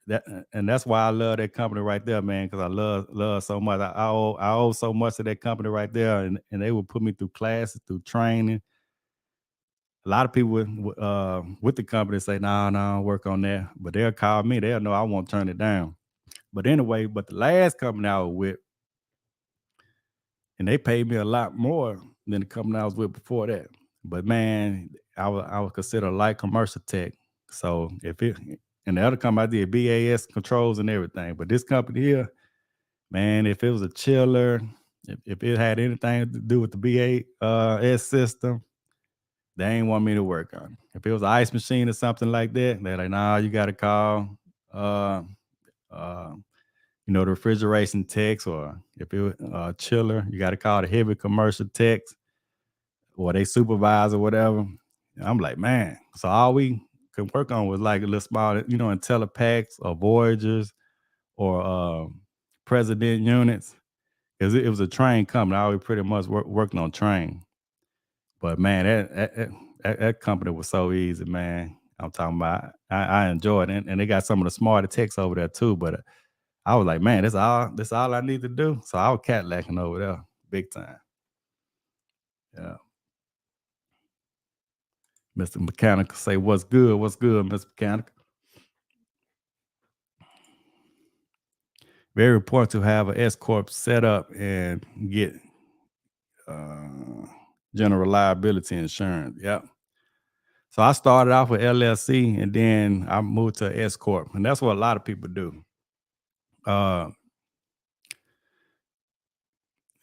That's why I love that company right there, man, because I love so much. I owe so much to that company right there, and they would put me through classes, through training. A lot of people with the company say, no, work on that. But they'll call me. They'll know I won't turn it down. But anyway, the last company I was with, and they paid me a lot more than the company I was with before that. But man, I was considered a light commercial tech. So and the other company I did BAS controls and everything. But this company here, man, if it was a chiller, If it had anything to do with the BAS system, they ain't want me to work on it. If it was an ice machine or something like that, they're like, nah, you got to call, uh, uh, the refrigeration techs, or if it was a chiller, you got to call the heavy commercial techs or they supervise or whatever. I'm like, man. So all we could work on was like a little small, IntelliPacks or Voyagers or President units, because it was a train company. I always pretty much working on train. But man, that company was so easy, man. I'm talking about. I enjoyed it, and they got some of the smarter techs over there too. But I was like, man, this all I need to do. So I was Cadillacing over there, big time. Yeah. Mr. Mechanical say, what's good, Mr. Mechanical? Very important to have an S Corp set up and get general liability insurance. Yep. So I started off with LLC and then I moved to S Corp. And that's what a lot of people do. I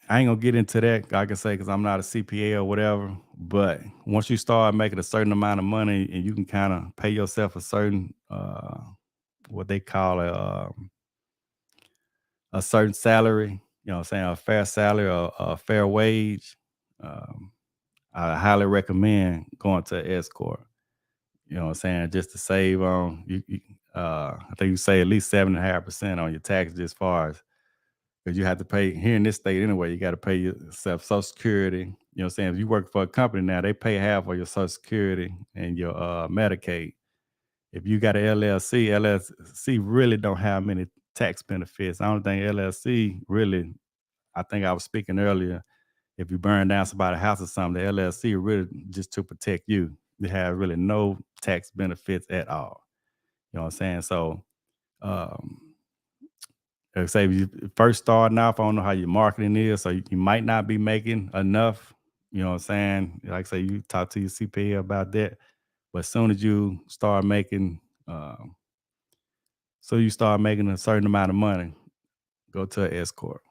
ain't gonna get into that, I can say, because I'm not a CPA or whatever. But once you start making a certain amount of money and you can kind of pay yourself a certain what they call a certain salary, a fair salary or a fair wage, I highly recommend going to S Corp. Just to save on I think you save at least 7.5% on your taxes, as far as, because you have to pay here in this state anyway. You got to pay yourself Social Security. If you work for a company now, they pay half of your Social Security and your Medicaid. If you got an LLC really don't have many tax benefits. I don't think LLC really, I think I was speaking earlier, if you burn down somebody's house or something, the LLC really just to protect you. They have really no tax benefits at all. You know what I'm saying? So, like I say, if you first starting off, I don't know how your marketing is, so you might not be making enough. You know what I'm saying? Like I say, you talk to your CPA about that. But as soon as you start making, a certain amount of money, go to an S Corp.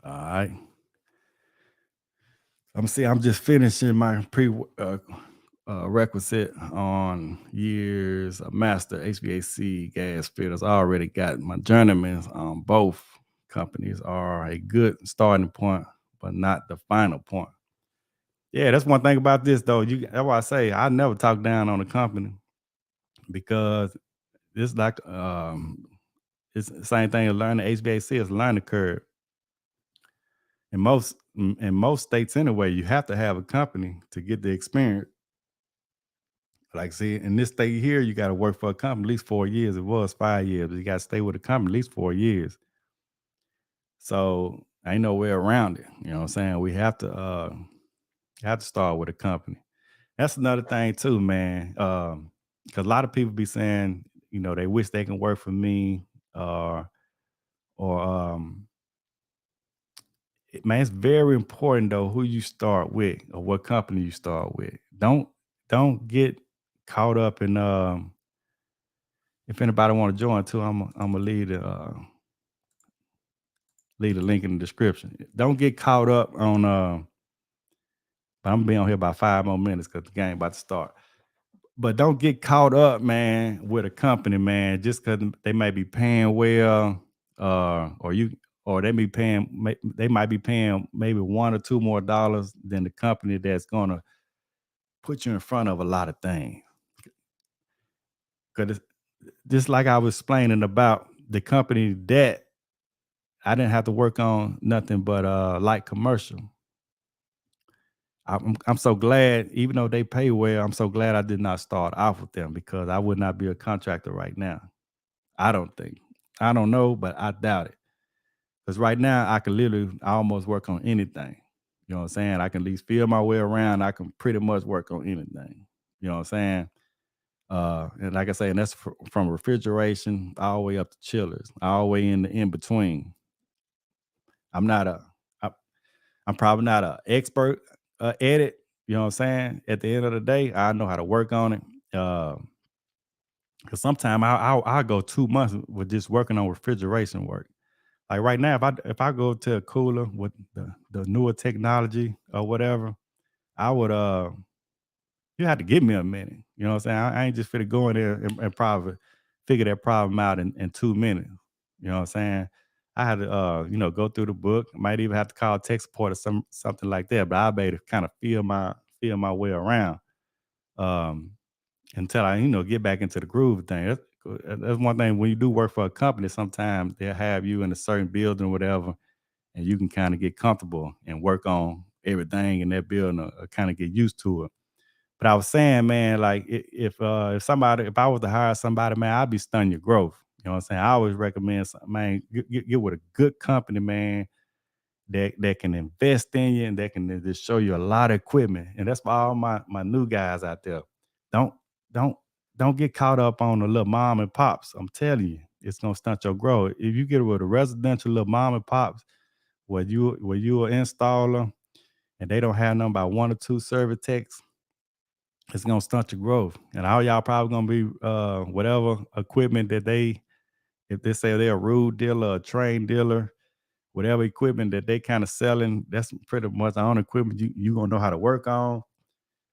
All right. I'm just finishing my requisite on years of master HVAC gas fitters. I already got my journeyman on both companies are a good starting point, but not the final point. Yeah, that's one thing about this though. That's why I say I never talk down on the company, because it's like it's the same thing as learning HVAC is learning curve. In most states anyway, you have to have a company to get the experience. Like, see, in this state here, you got to work for a company at least 4 years. It was 5 years, but you got to stay with a company at least 4 years. So ain't no way around it. You know what I'm saying? We have to start with a company. That's another thing too, man. Because a lot of people be saying, they wish they can work for me, or man, it's very important though who you start with or what company you start with. Don't get caught up in if anybody want to join too, I'm gonna leave the link in the description. Don't get caught up on but I'm gonna be on here about 5 more minutes because the game about to start. But don't get caught up, man, with a company, man, just because they might be paying well, or they might be paying maybe $1 or $2 more than the company that's gonna put you in front of a lot of things. Because just like I was explaining about the company that I didn't have to work on nothing but light commercial. I'm so glad, even though they pay well, I'm so glad I did not start off with them, because I would not be a contractor right now. I don't think. I don't know, but I doubt it. Because right now I almost work on anything. You know what I'm saying? I can at least feel my way around. I can pretty much work on anything. You know what I'm saying? And like I say, and that's from refrigeration all the way up to chillers, all the way in between. I'm probably not an expert at it. You know what I'm saying? At the end of the day, I know how to work on it. Because sometimes I'll go 2 months with just working on refrigeration work. Like right now, if I go to a cooler with the newer technology or whatever, I would you have to give me a minute. You know what I'm saying? I ain't just finna go in there and probably figure that problem out in 2 minutes. You know what I'm saying? I had to go through the book. Might even have to call tech support or something like that. But I'll be able to kind of feel my way around. Um, until I, get back into the groove thing. That's one thing when you do work for a company, sometimes they'll have you in a certain building or whatever, and you can kind of get comfortable and work on everything in that building or kind of get used to it. But I was saying, man, like if I was to hire somebody, man, I'd be stunning your growth. You know what I'm saying? I always recommend, man, get with a good company, man, that can invest in you and that can just show you a lot of equipment. And that's for all my new guys out there. Don't don't don't get caught up on the little mom and pops. I'm telling you, it's gonna stunt your growth. If you get with a residential little mom and pops where you an installer and they don't have nothing but 1 or 2 service techs, it's gonna stunt your growth. And all y'all probably gonna be whatever equipment that if they say they're a rude dealer, a train dealer, whatever equipment that they kind of selling, that's pretty much the only equipment you gonna know how to work on.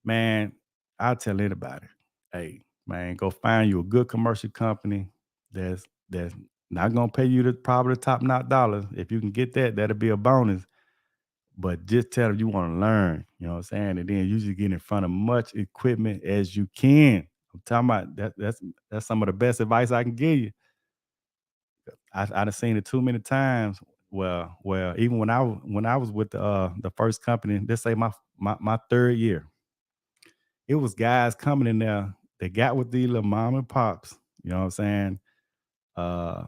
Man, I'll tell anybody, hey, man, go find you a good commercial company that's not gonna pay you probably the top notch dollars. If you can get that, that'll be a bonus. But just tell them you want to learn, you know what I'm saying? And then you just get in front of much equipment as you can. I'm talking about that's some of the best advice I can give you. I done seen it too many times. Well, even when I was with the first company, let's say my third year, it was guys coming in there that got with the little mom and pops. You know what I'm saying? Uh,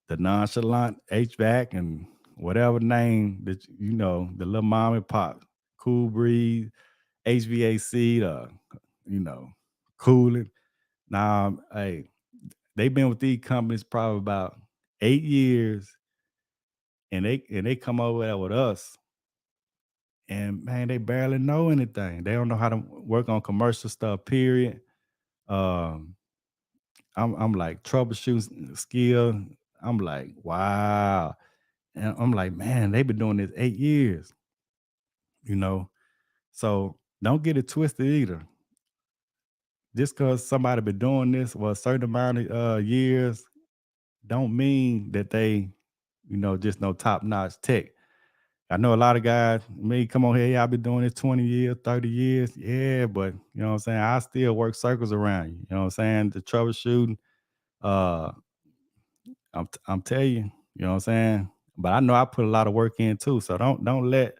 the nonchalant HVAC and whatever name that the little mom and pop, Cool Breeze, HVAC, you know, cooling. Now, hey, they've been with these companies probably about 8 years, and they come over there with us, and man, they barely know anything. They don't know how to work on commercial stuff. Period. Um, I'm like troubleshooting skill. I'm like, wow. And I'm like, man, they've been doing this 8 years, you know. So don't get it twisted either. Just because somebody been doing this for a certain amount of years, don't mean that they, just no top notch tech. I know a lot of guys, me come on here, yeah, I've been doing this 20 years, 30 years. Yeah, but you know what I'm saying? I still work circles around you. You know what I'm saying? The troubleshooting, uh, I'm telling you, you know what I'm saying? But I know I put a lot of work in too. So don't let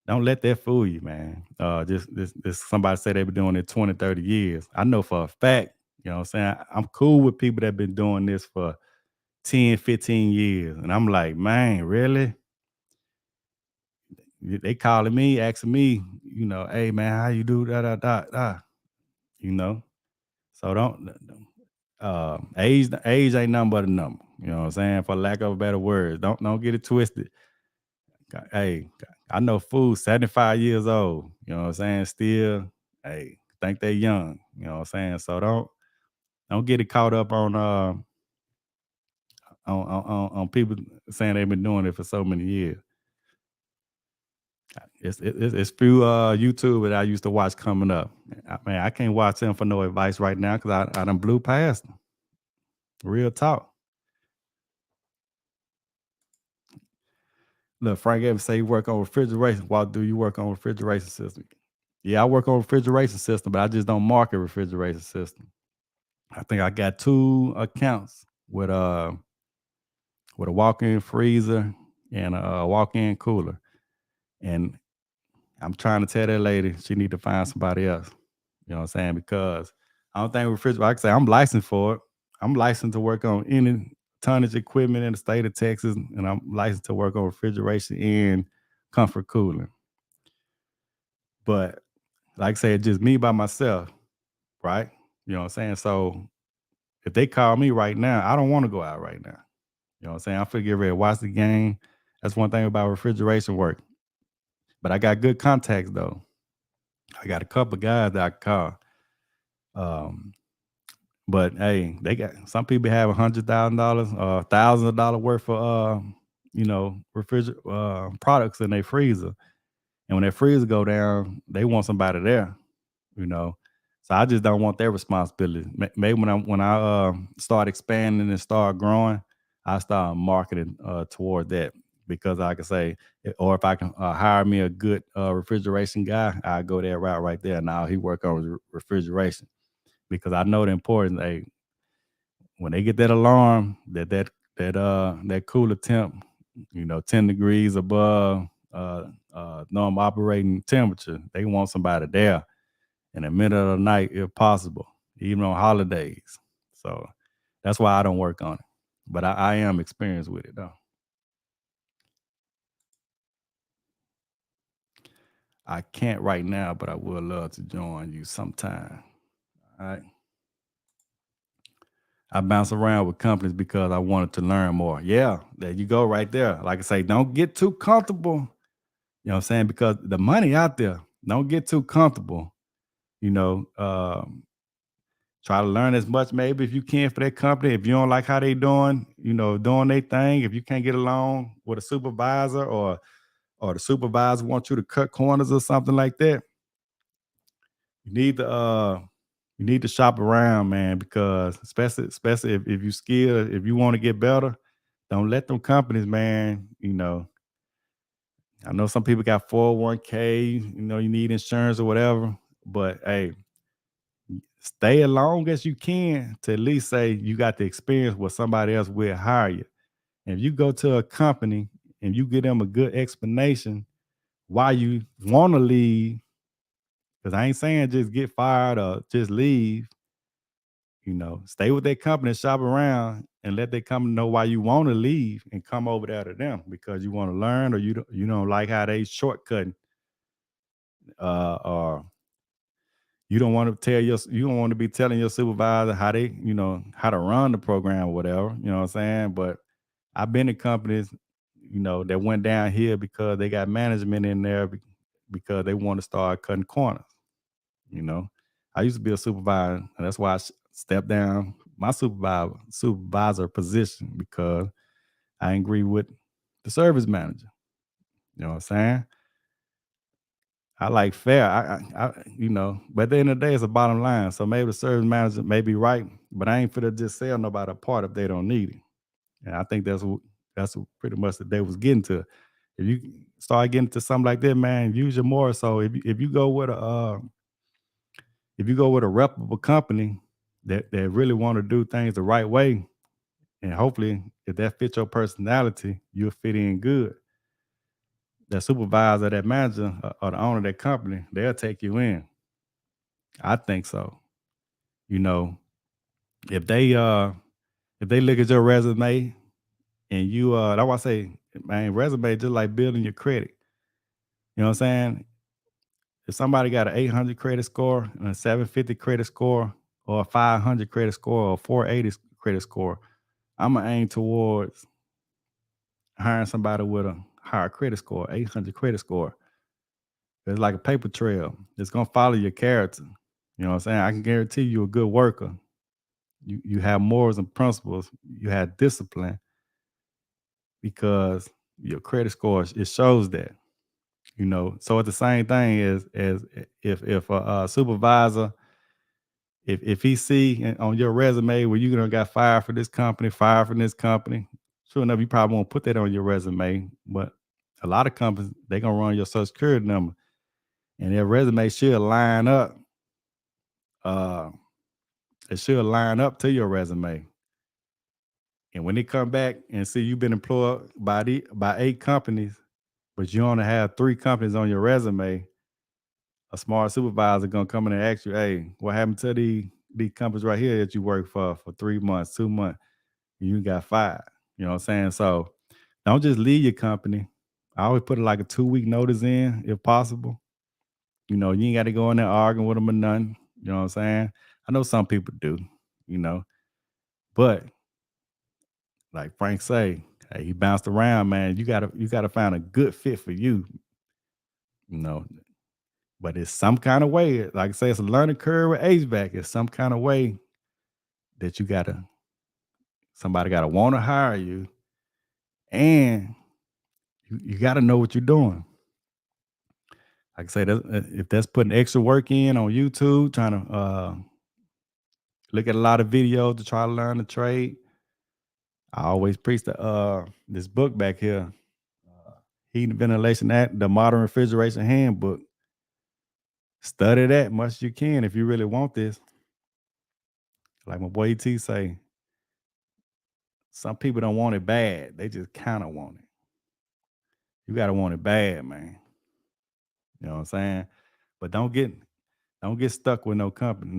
that fool you, man. Just this somebody say they've been doing it 20, 30 years. I know for a fact, you know what I'm saying? I'm cool with people that been doing this for 10, 15 years. And I'm like, man, really? They calling me, asking me, hey man, how you do da. You know? So age ain't nothing but a number. You know what I'm saying? For lack of a better word. Don't get it twisted. Hey, I know fools 75 years old, you know what I'm saying? Still, hey, think they young, you know what I'm saying? So don't get it caught up on people saying they've been doing it for so many years. It's few YouTube that I used to watch coming up. I can't watch them for no advice right now because I done blew past them. Real talk. Look, Frank Evans say you work on refrigeration. Why do you work on refrigeration system? Yeah, I work on refrigeration system, but I just don't market refrigeration system. I think I got 2 accounts with a walk-in freezer and a walk-in cooler. And I'm trying to tell that lady she need to find somebody else. You know what I'm saying? Because I don't think refrigeration, like I say, I'm licensed for it. I'm licensed to work on any tonnage equipment in the state of Texas, and I'm licensed to work on refrigeration and comfort cooling. But like I said, just me by myself, right? You know what I'm saying? So if they call me right now, I don't want to go out right now. You know what I'm saying? I'm finna get ready to watch the game. That's one thing about refrigeration work. But I got good contacts though. I got a couple of guys that I can call. Um, But hey, they got some people have $100,000, thousands of dollars worth of products in their freezer. And when that freezer go down, they want somebody there, you know. So I just don't want their responsibility. Maybe when I start expanding and start growing, I start marketing toward that, because like I say, or if I can hire me a good refrigeration guy, I go that route right there. Now he work on refrigeration, because I know the importance. Hey, when they get that alarm, that cooler temp, 10 degrees above normal operating temperature, they want somebody there in the middle of the night if possible, even on holidays. So that's why I don't work on it. But I am experienced with it though. I can't right now, but I would love to join you sometime. All right. I bounce around with companies because I wanted to learn more. Yeah, there you go right there. Like I say, don't get too comfortable. You know what I'm saying? Because the money out there, don't get too comfortable. You know, try to learn as much maybe if you can for that company. If you don't like how they doing, doing their thing, if you can't get along with a supervisor, or the supervisor wants you to cut corners or something like that, you need to shop around, man, because especially if you skilled, if you want to get better, don't let them companies, man, I know some people got 401k, you need insurance or whatever, but hey, stay as long as you can to at least say you got the experience where somebody else will hire you. And if you go to a company and you give them a good explanation why you want to leave, because I ain't saying just get fired or just leave, stay with that company, shop around, and let that company know why you want to leave and come over there to them because you want to learn, or you don't like how they shortcutting, or you don't want to be telling your supervisor how they, how to run the program or whatever, you know what I'm saying? But I've been in companies, that went down here because they got management in there because they want to start cutting corners, you know. I used to be a supervisor, and that's why I stepped down my supervisor position, because I agree with the service manager. You know what I'm saying? I like fair. But at the end of the day, it's a bottom line. So maybe the service manager may be right, but I ain't finna just sell nobody a part if they don't need it. And I think that's what pretty much that they was getting to. If you start getting to something like that, man, use your more. So if you go with a reputable company that really want to do things the right way, and hopefully if that fits your personality, you'll fit in good. That supervisor, that manager, or the owner of that company, they'll take you in. I think so. You know, if they look at your resume and that's why I say, man, resume just like building your credit. You know what I'm saying? If somebody got an 800 credit score and a 750 credit score, or a 500 credit score, or a 480 credit score, I'm gonna aim towards hiring somebody with a higher credit score, 800 credit score. It's like a paper trail. It's gonna follow your character. You know what I'm saying? I can guarantee you a good worker. You have morals and principles. You have discipline, because your credit score, it shows that. So it's the same thing as if a supervisor, if he see on your resume where you gonna got fired for this company, fired from this company, sure enough, you probably won't put that on your resume. But a lot of companies, they gonna run your social security number, and their resume should line up. Uh, it should line up to your resume. And when they come back and see you've been employed by 8 companies, but you only have 3 companies on your resume, a smart supervisor gonna come in and ask you, "Hey, what happened to these companies right here that you worked for 3 months, 2 months? You got fired." You know what I'm saying? So don't just leave your company. I always put it like a 2-week notice in, if possible. You ain't got to go in there arguing with them or nothing. You know what I'm saying? I know some people do, you know, but like Frank say, hey, he bounced around, man. You gotta find a good fit for you, you know. But it's some kind of way. Like I say, it's a learning curve with HVAC. It's some kind of way that somebody gotta want to hire you, and you got to know what you're doing. Like I say, if that's putting extra work in on YouTube, trying to look at a lot of videos to try to learn the trade, I always preach this book back here, Heating and Ventilation Act, the Modern Refrigeration Handbook. Study that much as you can if you really want this. Like my boy ET say, some people don't want it bad. They just kind of want it. You got to want it bad, man. You know what I'm saying? But don't get stuck with no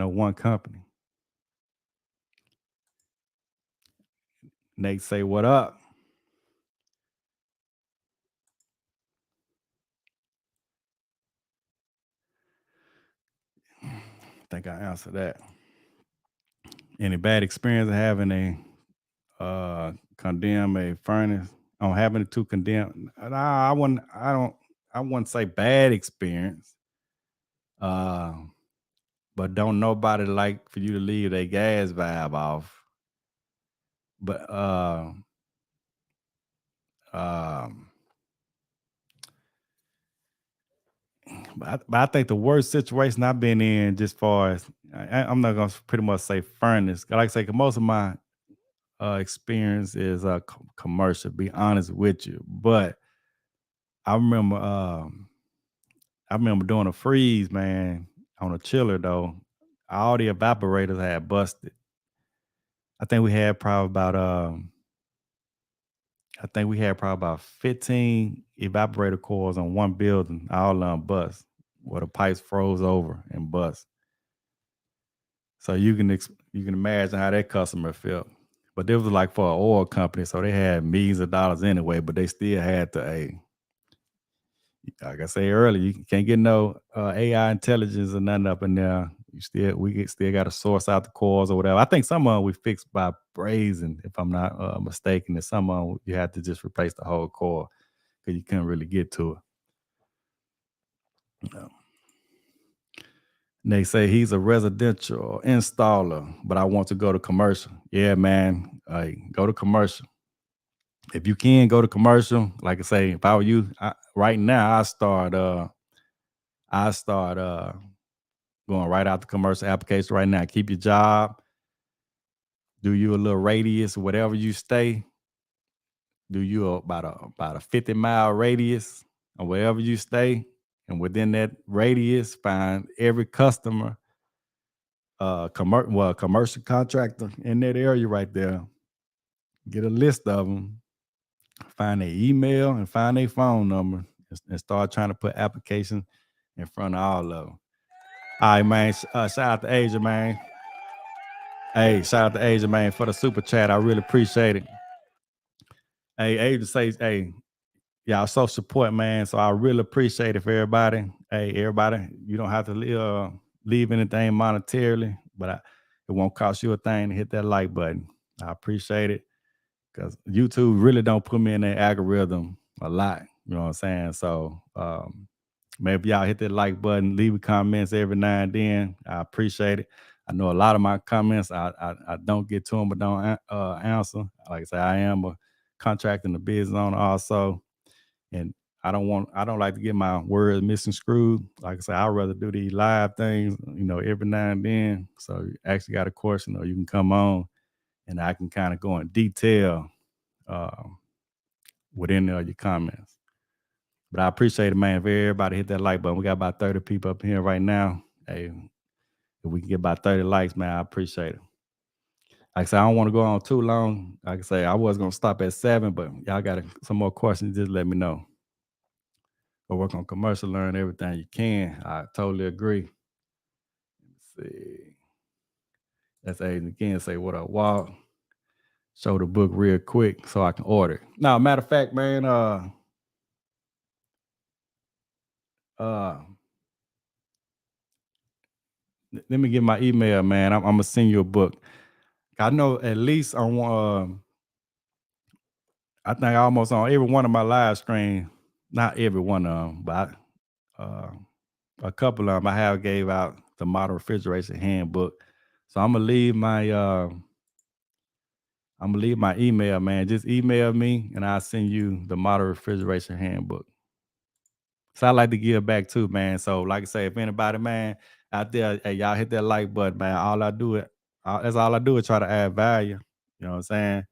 one company. Nate say, what up? I think I answered that. Any bad experience of having a condemn a furnace on having to condemn? Nah, I wouldn't say bad experience. But don't nobody like for you to leave their gas valve off. But but I think the worst situation I've been in, just far as I'm not gonna pretty much say furnace. Like I say, 'cause most of my experience is commercial. Be honest with you, but I remember doing a freeze, man, on a chiller though. All the evaporators had busted. I think we had probably about 15 evaporator coils on one building, all bust, where the pipes froze over and bust. So you can imagine how that customer felt. But this was like for an oil company, so they had millions of dollars anyway, but they still had to, like I said earlier, you can't get no AI intelligence or nothing up in there. We still got to source out the coils or whatever. I think some of them we fixed by brazing, if I'm not mistaken. And some of them you had to just replace the whole coil because you couldn't really get to it. They say he's a residential installer, but I want to go to commercial. Yeah, man, go to commercial. If you can go to commercial, like I say, if I were you, right now I start going right out the commercial application right now. Keep your job. Do you a little radius, whatever you stay. Do you about a 50-mile radius or wherever you stay, and within that radius, find every customer, commercial contractor in that area right there. Get a list of them. Find their email and find their phone number, and start trying to put applications in front of all of them. All right, man. Shout out to Asia, man. Hey, shout out to Asia, man, for the super chat. I really appreciate it. Hey, Asia says, hey, y'all so support, man. So I really appreciate it for everybody. Hey, everybody, you don't have to leave anything monetarily, but it won't cost you a thing to hit that like button. I appreciate it, because YouTube really don't put me in their algorithm a lot. You know what I'm saying? So maybe y'all hit that like button, leave comments every now and then. I appreciate it. I know a lot of my comments, I don't get to them, but don't answer. Like I say, I am a contracting the business owner also. And I don't like to get my words misconstrued. Like I say, I'd rather do these live things, every now and then. So you actually got a question, or you can come on and I can kind of go in detail within your comments. But I appreciate it, man. If everybody hit that like button. We got about 30 people up here right now. Hey, if we can get about 30 likes, man, I appreciate it. Like I said, I don't want to go on too long. Like I say, I was going to stop at 7, but y'all got some more questions, just let me know. Or work on commercial, learn everything you can. I totally agree. Let's see. That's Aiden again. Say what up, Walt. Show the book real quick so I can order it. Now, matter of fact, man, let me get my email, man. I'm gonna send you a book. I know at least on I think almost on every one of my live streams, not every one of them, but a couple of them I have gave out the Modern Refrigeration Handbook. So I'm gonna leave my email, man. Just email me and I'll send you the modern refrigeration handbook. So I like to give back too, man. So like I say, if anybody, man, out there, hey, y'all hit that like button, man. That's all I do is try to add value. You know what I'm saying?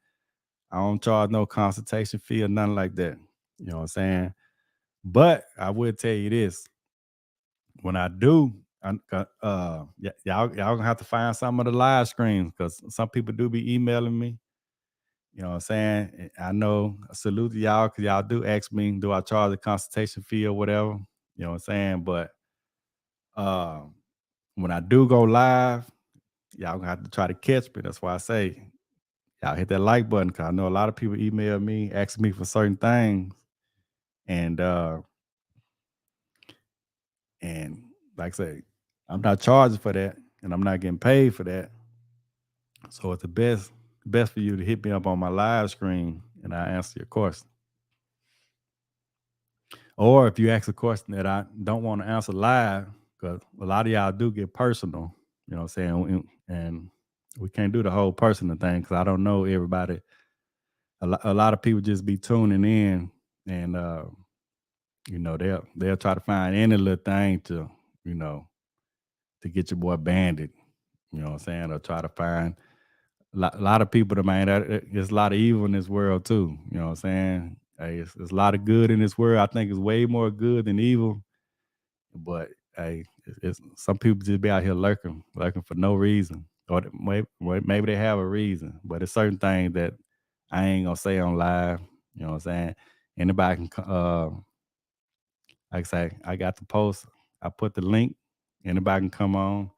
I don't charge no consultation fee or nothing like that. You know what I'm saying? But I will tell you this: when I do, y'all gonna have to find some of the live streams because some people do be emailing me. You know what I'm saying? I know, salute to y'all because y'all do ask me, do I charge a consultation fee or whatever? You know what I'm saying? But when I do go live, y'all gonna have to try to catch me. That's why I say y'all hit that like button because I know a lot of people email me, asking me for certain things. And like I say, I'm not charging for that and I'm not getting paid for that. So it's the best for you to hit me up on my live screen and I answer your question. Or if you ask a question that I don't want to answer live, because a lot of y'all do get personal, you know what I'm saying? And we can't do the whole personal thing because I don't know everybody. A lot of people just be tuning in and, you know, they'll try to find any little thing to, you know, to get your boy banded, you know what I'm saying? Or try to find a lot of people, man, there's a lot of evil in this world too, you know what I'm saying? Hey, it's a lot of good in this world. I think it's way more good than evil. But hey, it's some people just be out here lurking for no reason, or maybe they have a reason. But it's certain things that I ain't gonna say on live. You know what I'm saying? Anybody can, like I say, I got the post. I put the link. Anybody can come on.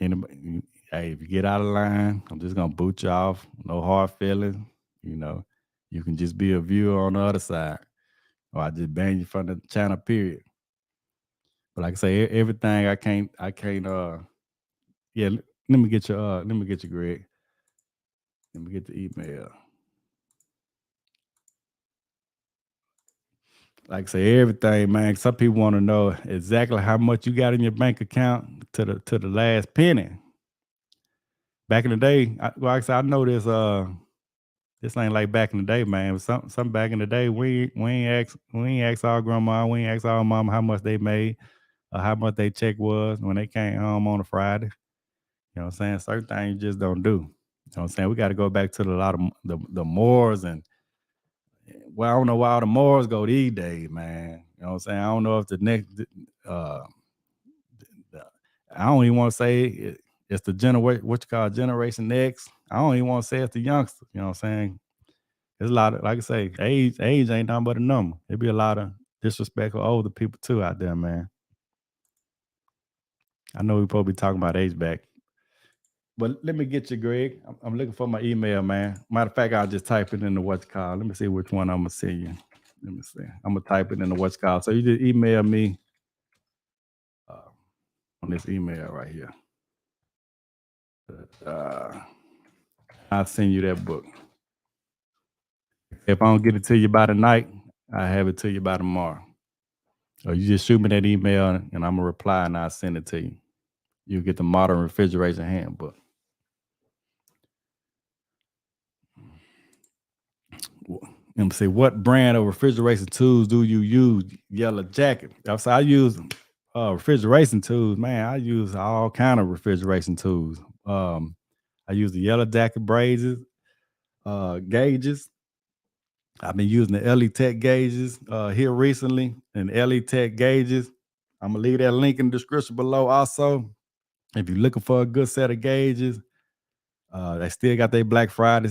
Anybody, hey, if you get out of line, I'm just gonna boot you off. No hard feelings. You know, you can just be a viewer on the other side, or I just ban you from the channel. Period. But like I say, everything I can't. Yeah, let me get you, Greg. Let me get the email. Like I say, everything, man. Some people want to know exactly how much you got in your bank account to the last penny. Back in the day, like I said, I know this ain't like back in the day, man. Some back in the day, we ain't ask our grandma, we ain't ask our mama how much they made or how much they check was when they came home on a Friday. You know what I'm saying? Certain things you just don't do. You know what I'm saying? We got to go back to a lot of the mores and, well, I don't know why all the mores go these days, man. You know what I'm saying? I don't know if the next, I don't even want to say it's the generation, what you call Generation X. I don't even want to say it's the youngsters. You know what I'm saying? There's a lot of, like I say, age ain't nothing but a number. There be a lot of disrespectful older people too out there, man. I know we probably talking about HVAC. But let me get you, Greg. I'm looking for my email, man. Matter of fact, I'll just type it in the what's called. Let me see which one I'm gonna send you. Let me see. I'm gonna type it in the what's called. So you just email me on this email right here. I'll send you that book. If I don't get it to you by tonight, I'll have it to you by tomorrow. Or you just shoot me that email and I'm gonna reply and I'll send it to you. You get the modern refrigeration handbook. Let me see, what brand of refrigeration tools do you use? Yellow Jacket. So I use refrigeration tools, man. I use all kind of refrigeration tools. I use the Yellow Jacket braises, gauges. I've been using the LE Tech gauges here recently, and LE Tech gauges. I'm gonna leave that link in the description below. Also, if you're looking for a good set of gauges, they still got their Black Friday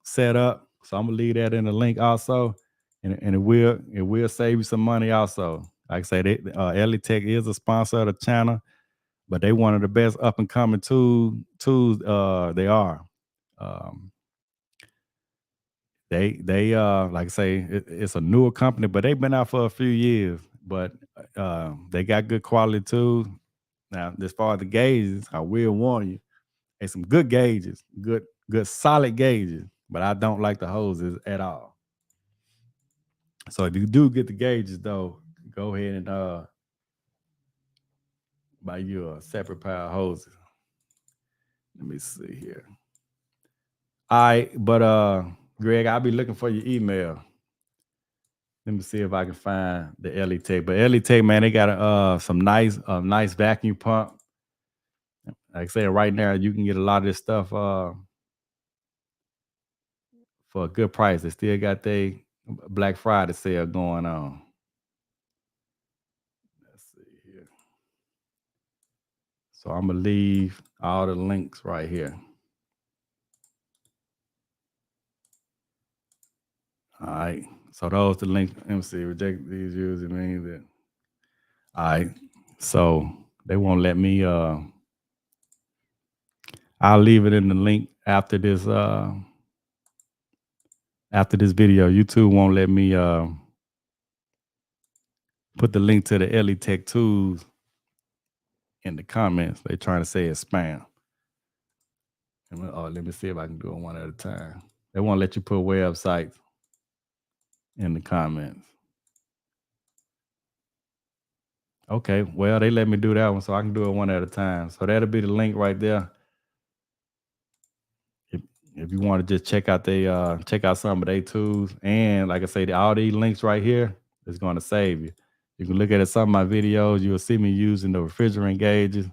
set up, so I'm gonna leave that in the link also, and it will save you some money also. Like I say, LE Tech is a sponsor of the channel, but they one of the best up and coming tools. They are. They like I say, it's a newer company, but they've been out for a few years. But they got good quality tools. Now, as far as the gauges, I will warn you, there's some good gauges, good solid gauges, but I don't like the hoses at all. So if you do get the gauges though, go ahead and buy you a separate pair of hoses. Let me see here. All right, but Greg, I'll be looking for your email. Let me see if I can find the LE Tech. But LE Tech, man, they got some nice vacuum pump. Like I said, right now you can get a lot of this stuff for a good price. They still got their Black Friday sale going on. Let's see here. So I'm gonna leave all the links right here. All right. So those the links. Let me see. Reject these users means that. All right. So they won't let me. I'll leave it in the link after this. After this video, YouTube won't let me put the link to the LE Tech tools in the comments. They trying to say it's spam. Let me see if I can do it one at a time. They won't let you put websites in the comments. Okay, well, they let me do that one, so I can do it one at a time. So that'll be the link right there. If you want to just check out some of their tools, and like I said, all these links right here is going to save you. You can look at some of my videos. You'll see me using the refrigerant gauges.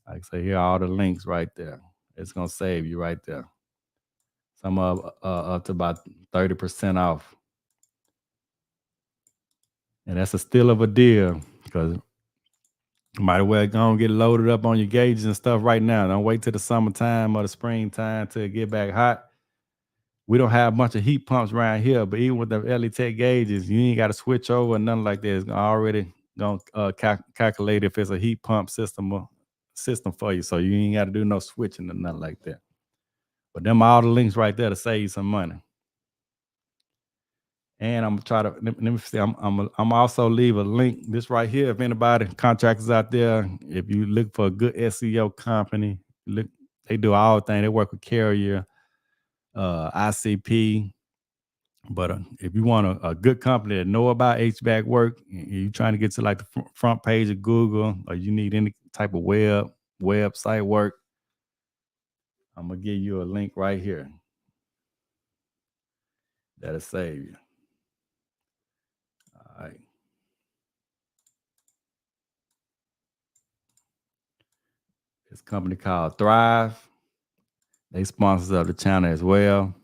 Like I say, here are all the links right there. It's going to save you right there. Some of up to about 30% off. And that's a steal of a deal because you might as well go and get loaded up on your gauges and stuff right now. Don't wait till the summertime or the springtime to get back hot. We don't have a bunch of heat pumps around here, but even with the LE Tech gauges, you ain't got to switch over or nothing like that. It's already going to calculate if it's a heat pump system for you. So you ain't got to do no switching or nothing like that. But them all the links right there to save you some money. And I'm gonna try to let me see. I'm also leave a link. This right here. If anybody contractors out there, if you look for a good SEO company, they do all things. They work with Carrier, ICP. But if you want a good company that know about HVAC work, and you're trying to get to like the front page of Google, or you need any type of website work, I'm gonna give you a link right here that'll save you. All right. This company called Thrive. They sponsors of the channel as well.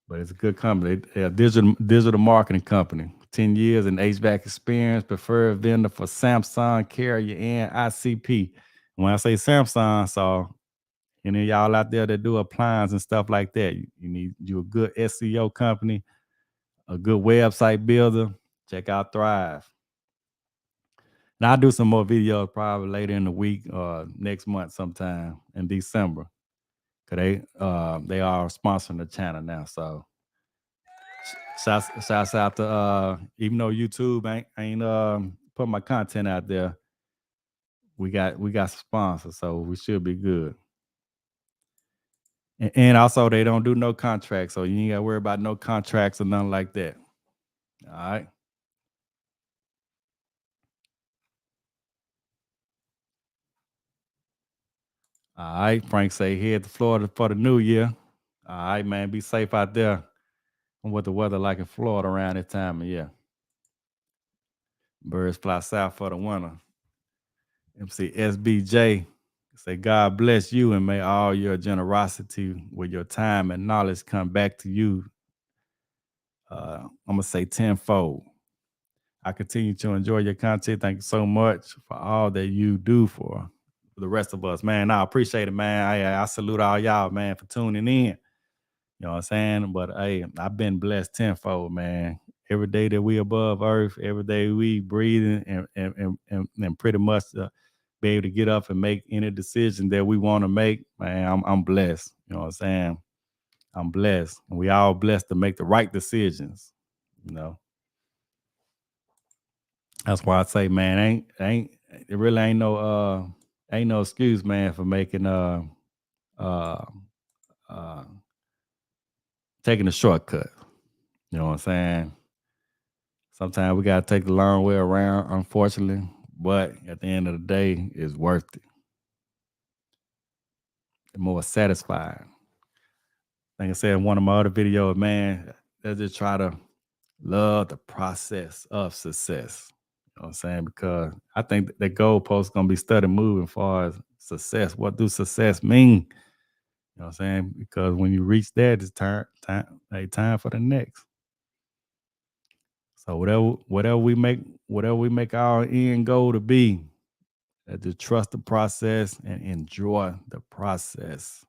But it's a good company. They're a digital marketing company. 10 years in HVAC experience, preferred vendor for Samsung, Carrier, and ICP. When I say Samsung, so any of y'all out there that do appliance and stuff like that, you need a good SEO company, a good website builder. Check out Thrive. Now I'll do some more videos probably later in the week or next month sometime in December. Cause they are sponsoring the channel now. So shouts out to even though YouTube ain't put my content out there, we got sponsors, so we should be good. And also they don't do no contracts, so you ain't gotta worry about no contracts or nothing like that. All right. All right, Frank say head to Florida for the new year. All right, man, be safe out there. And what the weather like in Florida around this time of year. Birds fly south for the winter. MC SBJ say, God bless you and may all your generosity with your time and knowledge come back to you. I'm going to say tenfold. I continue to enjoy your content. Thank you so much for all that you do for the rest of us. Man, I appreciate it, man. I salute all y'all, man, for tuning in. You know what I'm saying? But hey, I've been blessed tenfold, man. Every day that we above earth, every day we breathing and pretty much be able to get up and make any decision that we want to make, man, I'm blessed. You know what I'm saying? I'm blessed. And we all blessed to make the right decisions, you know. That's why I say, man, it really ain't no excuse, man, for making taking a shortcut. You know what I'm saying? Sometimes we gotta take the long way around, unfortunately. but at the end of the day, it's worth it. It's more satisfying. Like I said in one of my other videos, man, I just try to love the process of success. You know what I'm saying? Because I think the goalpost is gonna be study moving as far as success. What do success mean? You know what I'm saying? Because when you reach that, it's time for the next. So whatever we make our end goal to be, just trust the process and enjoy the process.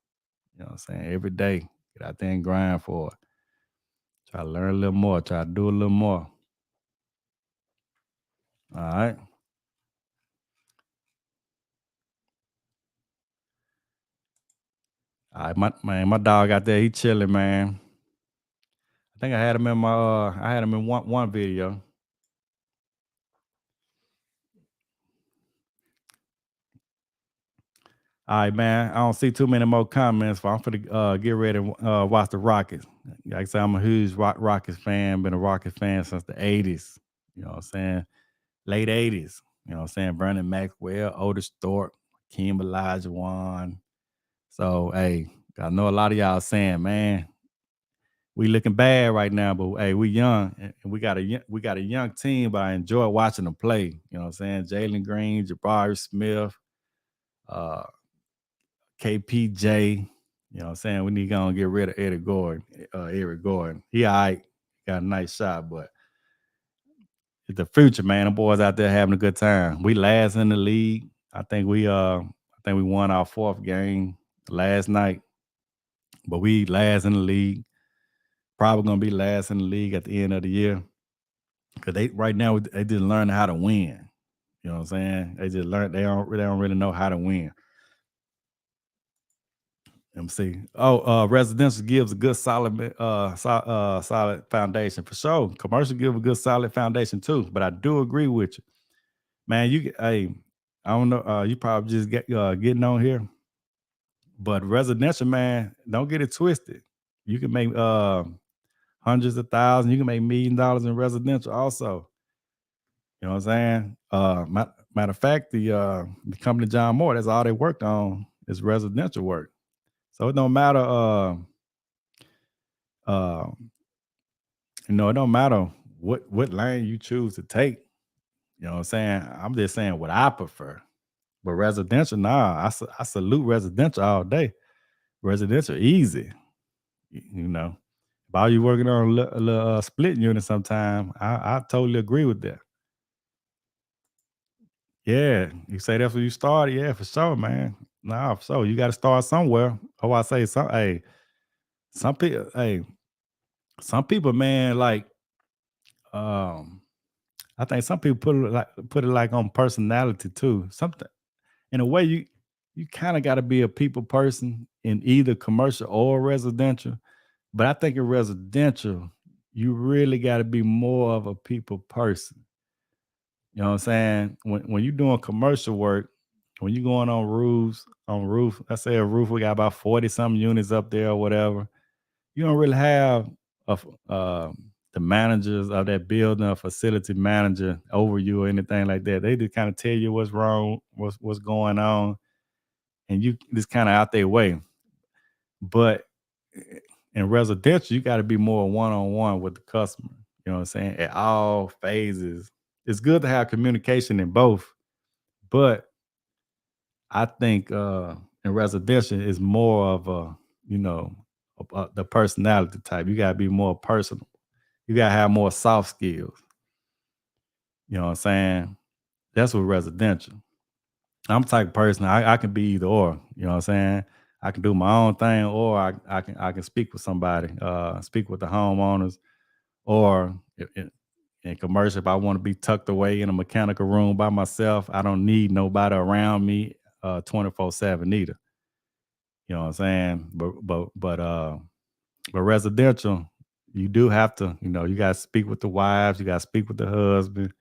You know what I'm saying? Every day, get out there and grind for it. Try to learn a little more. Try to do a little more. All right. All right, my dog out there, he chilling, man. I think I had him in one video. All right, man. I don't see too many more comments, so I'm finna get ready and watch the Rockets. Like I said, I'm a huge Rockets fan. Been a Rockets fan since the '80s. You know what I'm saying? Late '80s. You know what I'm saying? Vernon Maxwell, Otis Thorpe, Kim Olajuwon. So, hey, I know a lot of y'all saying, man, we looking bad right now, but hey, we young and we got a young team, but I enjoy watching them play. You know what I'm saying? Jalen Green, Jabari Smith, uh, KPJ. You know what I'm saying? We need to go and get rid of Eric Gordon. He all right, got a nice shot, but it's the future, man. The boys out there having a good time. We last in the league. I think we won our 4th game last night, but we last in the league. Probably gonna be last in the league at the end of the year. Cause they just learn how to win. You know what I'm saying? They just learn they don't really know how to win. Let me see. Residential gives a good solid foundation for sure. Commercial give a good solid foundation too. But I do agree with you, man. I don't know. You probably just getting on here, but residential, man, don't get it twisted. You can make hundreds of thousands. You can make $1 million in residential also. You know what I'm saying? Matter of fact, the company John Moore, that's all they worked on is residential work. So it don't matter. It don't matter what lane you choose to take. You know what I'm saying? I'm just saying what I prefer. But residential, nah, I salute residential all day. Residential easy. You know, if all you working on a little split unit sometime, I totally agree with that. Yeah, you say that's where you started. Yeah, for sure, man. Nah, for sure. You got to start somewhere. Oh, I say some people, man, like, I think some people put it like on personality too. Something in a way you kind of got to be a people person in either commercial or residential. But I think in residential, you really got to be more of a people person. You know what I'm saying? When you're doing commercial work, when you're going on roof, let's say a roof, we got about 40 some units up there or whatever. You don't really have the managers of that building, a facility manager over you or anything like that. They just kind of tell you what's wrong, what's going on, and you just kind of out their way. But in residential, you got to be more one-on-one with the customer. You know what I'm saying? At all phases. It's good to have communication in both, but I think in residential is more of the personality type. You gotta be more personal. You gotta have more soft skills. You know what I'm saying? That's what residential. I'm the type of person I can be either or. You know what I'm saying? I can do my own thing, or I can speak with somebody, speak with the homeowners, or in commercial, if I want to be tucked away in a mechanical room by myself, I don't need nobody around me 24/7 either. You know what I'm saying? But residential, you do have to, you gotta speak with the wives, you gotta speak with the husband.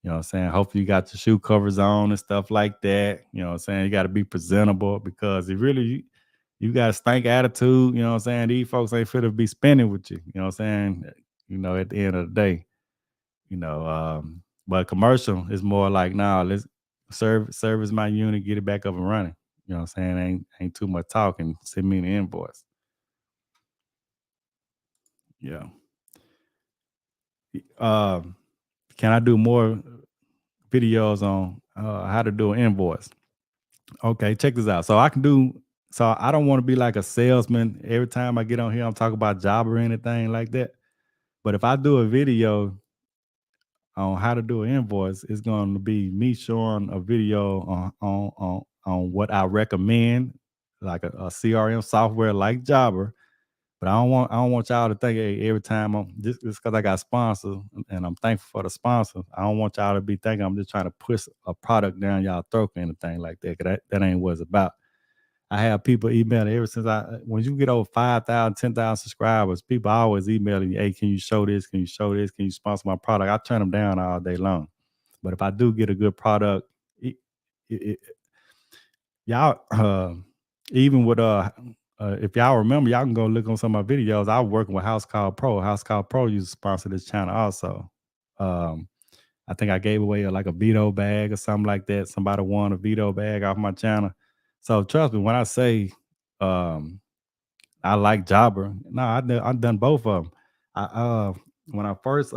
You know what I'm saying? Hopefully you got your shoe covers on and stuff like that. You know what I'm saying? You gotta be presentable because you got a stank attitude, you know what I'm saying? These folks ain't fit to be spending with you. You know what I'm saying? At the end of the day. You know, But commercial is more like, nah, let's service my unit, get it back up and running. You know what I'm saying? Ain't too much talking. Send me an invoice. Yeah. Can I do more videos on how to do an invoice? Okay, check this out. So I don't want to be like a salesman. Every time I get on here, I'm talking about job or anything like that. But if I do a video on how to do an invoice, it's going to be me showing a video on what I recommend, like a CRM software like Jobber. But I don't want y'all to think, hey, every time I'm just because I got sponsors and I'm thankful for the sponsors. I don't want y'all to be thinking I'm just trying to push a product down y'all throat or anything like that. Cause that ain't what it's about. I have people emailing ever since when you get over 5,000, 10,000 subscribers, people always emailing you, hey, can you show this? Can you show this? Can you sponsor my product? I turn them down all day long. But if I do get a good product, y'all, even with if y'all remember, y'all can go look on some of my videos. I was working with House Call Pro. House Call Pro used to sponsor this channel also. I think I gave away like a veto bag or something like that. Somebody won a veto bag off my channel. So trust me when I say I like Jobber. No, I've done both of them. I when I first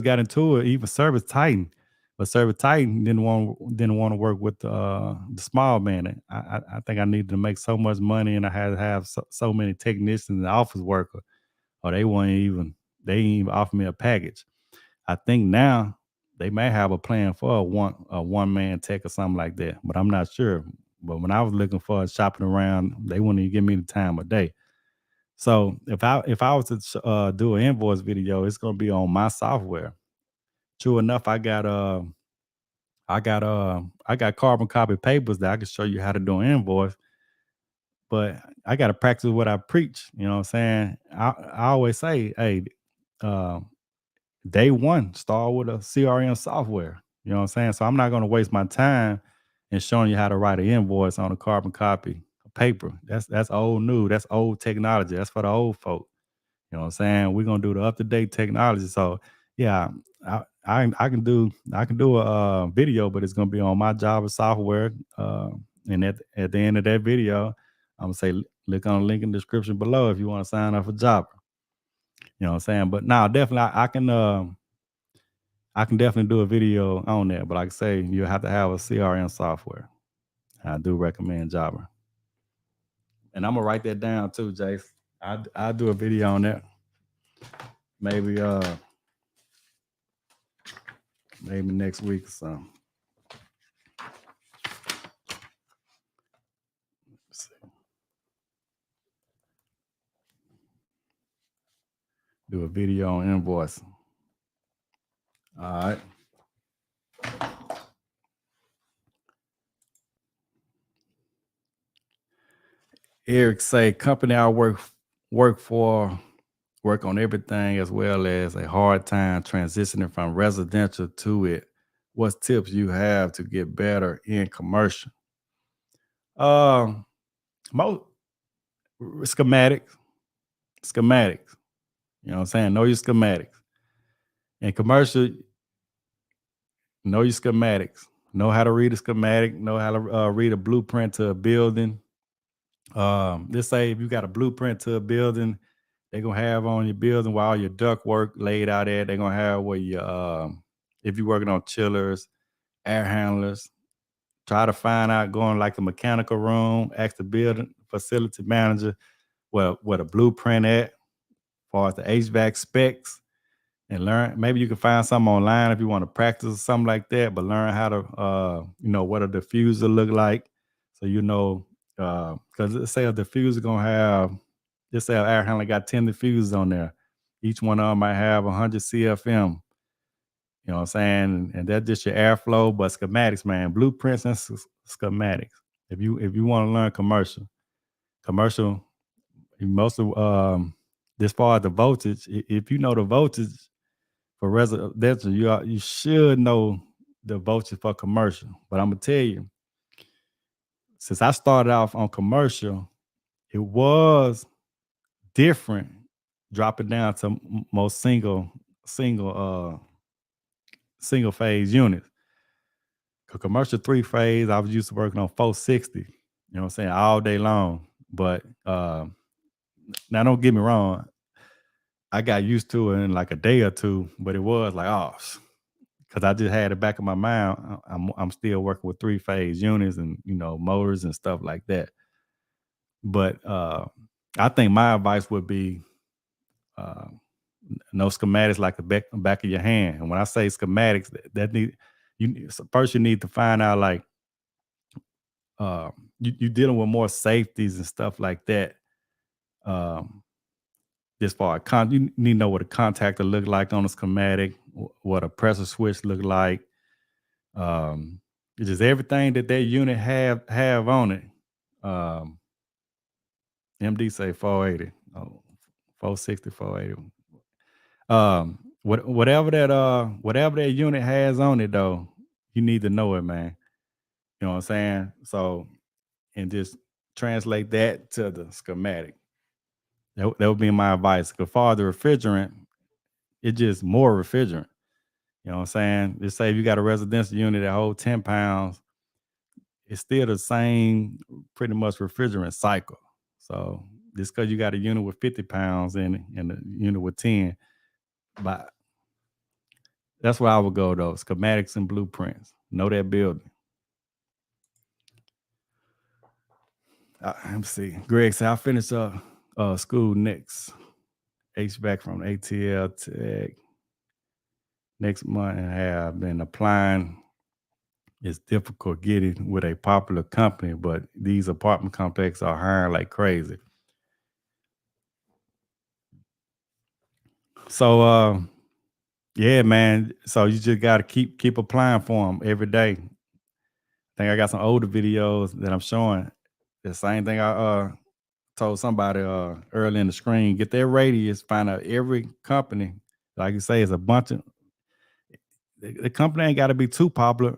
got into it, even Service Titan, but Service Titan didn't want to work with the small man. I think I needed to make so much money, and I had to have so many technicians and office worker, or they didn't even offer me a package. I think now they may have a plan for a one man tech or something like that, but I'm not sure. But when I was looking for shopping around, they wouldn't even give me the time of day. So if I was to do an invoice video, it's gonna be on my software. True enough, I got carbon copy papers that I can show you how to do an invoice, but I got to practice what I preach. You know what I'm saying? I always say, hey, day one, start with a CRM software. You know what I'm saying? So I'm not going to waste my time in showing you how to write an invoice on a carbon copy of paper. That's old news. That's old technology. That's for the old folk. You know what I'm saying? We're gonna do the up-to-date technology. So yeah, I can do a video, but it's gonna be on my Java software. And at the end of that video, I'm gonna say look on the link in the description below if you want to sign up for Java. You know what I'm saying? But now definitely I can definitely do a video on that. But like I say, you have to have a CRM software. I do recommend Java. And I'm gonna write that down too, Jace. I'll do a video on that. Maybe next week or something. Let's see. Do a video on invoicing. All right. Eric say company I work for work on everything as well as a hard time transitioning from residential to it. What tips you have to get better in commercial? Most schematics. You know what I'm saying? Know your schematics. In commercial, know your schematics. Know how to read a schematic. Know how to read a blueprint to a building. Let's say if you got a blueprint to a building, they're gonna have on your building where all your duct work laid out at. They're gonna have where you if you're working on chillers, air handlers, try to find out going like the mechanical room, ask the building facility manager where the blueprint at, as far as the HVAC specs, and learn. Maybe you can find something online if you want to practice or something like that, but learn how to what a diffuser look like. So because let's say a diffuser gonna have, let's say an air handler got 10 diffusers on there. Each one of them might have 100 CFM. You know what I'm saying? And that's just your airflow, but schematics, man, blueprints and schematics. If you want to learn commercial, most of as far as the voltage, if you know the voltage for residential, you should know the voltage for commercial. But I'm gonna tell you, since I started off on commercial, it was different dropping down to most single single phase units. Commercial 3-phase, I was used to working on 460, you know what I'm saying, all day long. But now don't get me wrong, I got used to it in like a day or two, but it was like, oh, because I just had it back in my mind. I'm still working with 3-phase units and, you know, motors and stuff like that. But I think my advice would be no schematics like the back of your hand. And when I say schematics, first you need to find out like you're dealing with more safeties and stuff like that. As far as you need to know what a contactor look like on a schematic, what a pressure switch look like. It's just everything that unit have on it. MD say 480, 460, 480. Whatever that unit has on it though, you need to know it, man. You know what I'm saying? So, and just translate that to the schematic. That would be my advice. As far as the refrigerant, it's just more refrigerant. You know what I'm saying? Just say if you got a residential unit that holds 10 pounds, it's still the same pretty much refrigerant cycle. So just because you got a unit with 50 pounds in it and a unit with 10, but that's where I would go though. Schematics and blueprints. Know that building. Let me see. Greg said, I'll finish school next. HVAC from ATL Tech next month and have been applying. It's difficult getting with a popular company, but these apartment complexes are hiring like crazy. So, yeah, man. So you just got to keep applying for them every day. I think I got some older videos that I'm showing. The same thing I told somebody early in the screen. Get their radius, find out every company. Like you say, it's a bunch of the company ain't got to be too popular.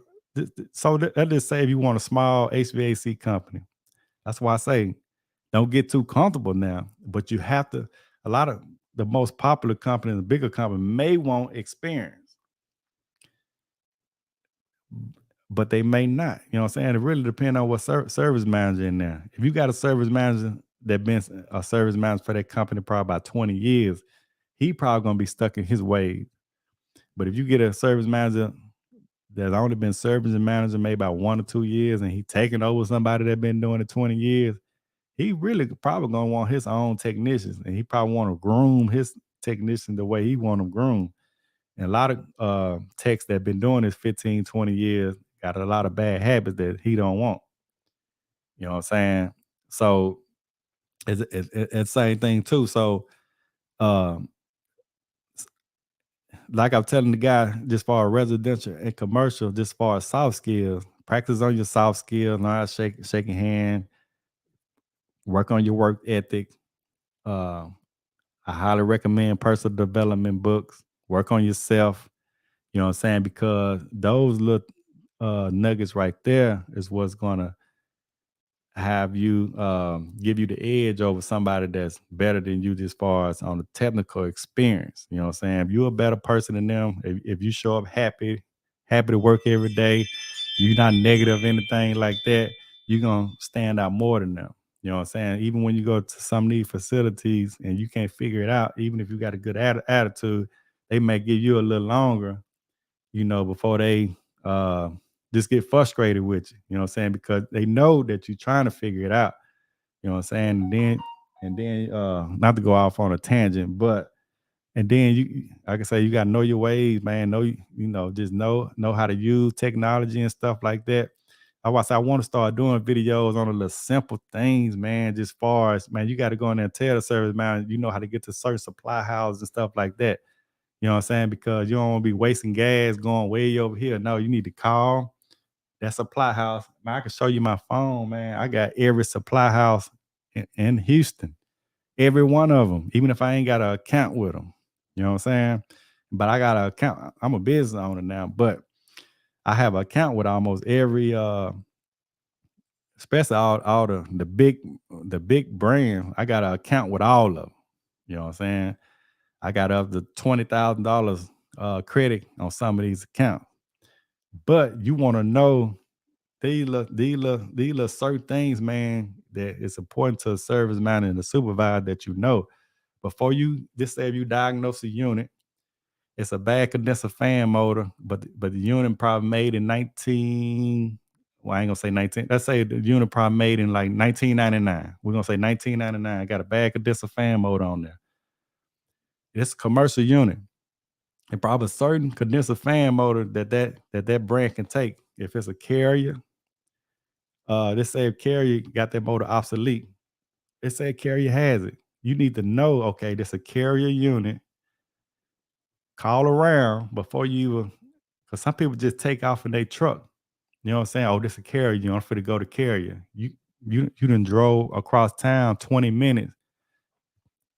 So let's just say if you want a small HVAC company, that's why I say don't get too comfortable now. But you have to. A lot of the most popular companies, the bigger company, may want experience, but they may not. You know what I'm saying? It really depends on what service manager in there. If you got a service manager that been a service manager for that company probably about 20 years, he probably gonna be stuck in his ways. But if you get a service manager that's only been service manager maybe about 1 or 2 years and he taking over somebody that been doing it 20 years, he really probably gonna want his own technicians, and he probably want to groom his technician the way he want them groomed. And a lot of techs that been doing this 15, 20 years got a lot of bad habits that he don't want. You know what I'm saying? So it's the same thing too. So like I'm telling the guy, just for residential and commercial, just far as soft skills, practice on your soft skills, learn how to shaking hand, work on your work ethic. I highly recommend personal development books. Work on yourself. You know what I'm saying? Because those little nuggets right there is what's gonna have you give you the edge over somebody that's better than you as far as on the technical experience. You know what I'm saying? If you're a better person than them, if you show up happy to work every day, you're not negative, anything like that, you're gonna stand out more than them. You know what I'm saying? Even when you go to some of these facilities and you can't figure it out, even if you got a good attitude, they may give you a little longer, you know, before they just get frustrated with you. You know what I'm saying? Because they know that you're trying to figure it out. You know what I'm saying? And then not to go off on a tangent, but and then you, like I say, you gotta know your ways, man. Just know how to use technology and stuff like that. I want to start doing videos on the little simple things, man. Just far as, man, you got to go in there and tell the service man, you know how to get to certain supply houses and stuff like that. You know what I'm saying? Because you don't want to be wasting gas going way over here. No, you need to call that supply house. Man, I can show you my phone, man. I got every supply house in Houston, every one of them, even if I ain't got an account with them. You know what I'm saying? But I got an account. I'm a business owner now, but I have an account with almost every, especially all the big brand. I got an account with all of them. You know what I'm saying? I got up to $20,000 credit on some of these accounts. But you want to know these little certain things, man, that it's important to a service manager and the supervisor that you know. Before you, just say if you diagnose a unit, it's a bad condenser fan motor, but the unit probably made in 19, well, I ain't gonna say 19. Let's say the unit probably made in like 1999. We're gonna say 1999. Got a bad condenser fan motor on there. It's a commercial unit. And probably a certain condenser fan motor that brand can take. If it's a Carrier, let's say a Carrier got that motor obsolete. Let's say a Carrier has it. You need to know, okay, this a Carrier unit. Call around before you, because some people just take off in their truck. You know what I'm saying? Oh, this a Carrier. You know, I'm finna go to Carrier. You done drove across town 20 minutes,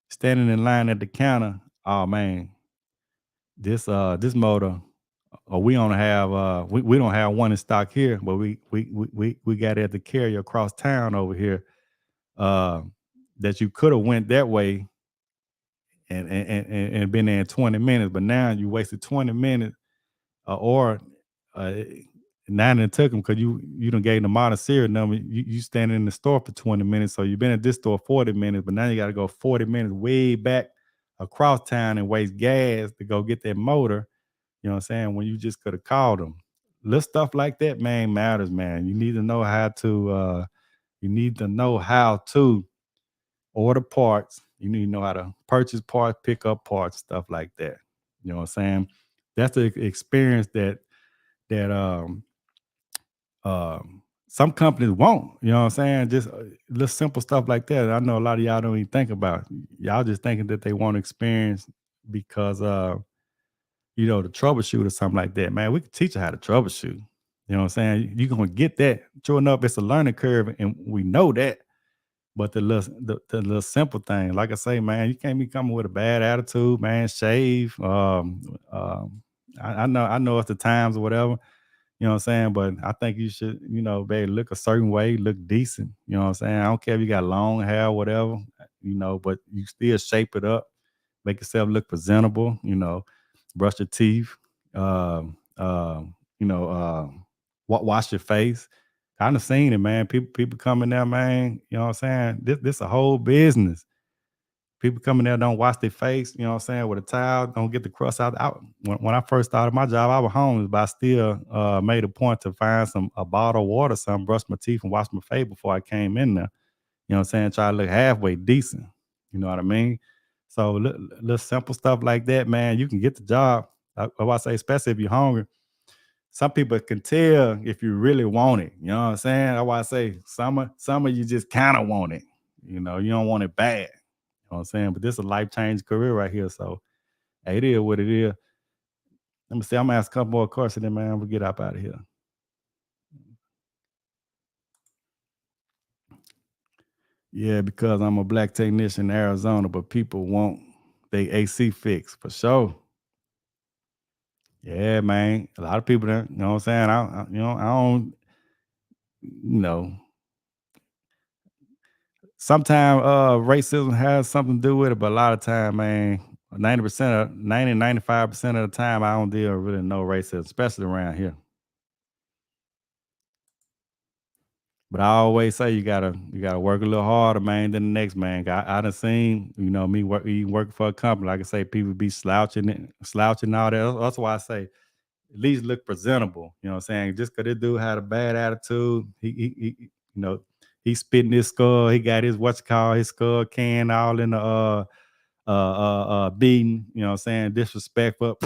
standing in line at the counter. Oh man, this motor, we only have we don't have one in stock here, but we got it at the Carrier across town over here. That you could have went that way and been there in 20 minutes, but now you wasted 20 minutes or now it took them because you done gave the model serial number. You standing in the store for 20 minutes, so you've been at this store 40 minutes, but now you got to go 40 minutes way back across town and waste gas to go get that motor. You know what I'm saying? When you just could have called them. Little stuff like that, man, matters, man. You need to know how to order parts. You need to know how to purchase parts, pick up parts, stuff like that. You know what I'm saying? That's the experience that some companies won't. You know what I'm saying? Just little simple stuff like that. I know a lot of y'all don't even think about. Y'all just thinking that they want experience because you know, to troubleshoot or something like that. Man, we can teach you how to troubleshoot. You know what I'm saying? You're gonna get that. Sure enough, it's a learning curve, and we know that. But the little simple thing, like I say, man, you can't be coming with a bad attitude, man. Shave. I know it's the times or whatever. You know what I'm saying? But I think you should, you know, baby, look a certain way, look decent. You know what I'm saying? I don't care if you got long hair, whatever, you know, but you still shape it up, make yourself look presentable, you know, brush your teeth, you know, wash your face. I done seen it, man. People coming there, man. You know what I'm saying? This a whole business. People coming there don't wash their face, you know what I'm saying, with a towel, don't get the crust out. When I first started my job, I was homeless, but I still made a point to find a bottle of water, something, brush my teeth and wash my face before I came in there. You know what I'm saying? Try to look halfway decent. You know what I mean? So little simple stuff like that, man, you can get the job. I say, especially if you're hungry. Some people can tell if you really want it. You know what I'm saying? That's why I say some of you just kind of want it. You know, you don't want it bad. You know what I'm saying? But this is a life-changing career right here. So hey, it is what it is. Let me see. I'm gonna ask a couple more questions, and man, we'll get up out of here. Yeah, because I'm a black technician in Arizona, but people want they AC fixed for sure. Yeah, man. A lot of people don't, you know what I'm saying? I don't, you know, sometimes racism has something to do with it, but a lot of time, man, 95% of the time, I don't deal with really no racism, especially around here. But I always say you gotta work a little harder, man, than the next man. I done seen, you know, me working for a company. Like I say, people be slouching all that. That's why I say at least look presentable. You know what I'm saying? Just cause this dude had a bad attitude, he you know, he spitting his skull, he got his his skull can all in the beating, you know what I'm saying, disrespectful,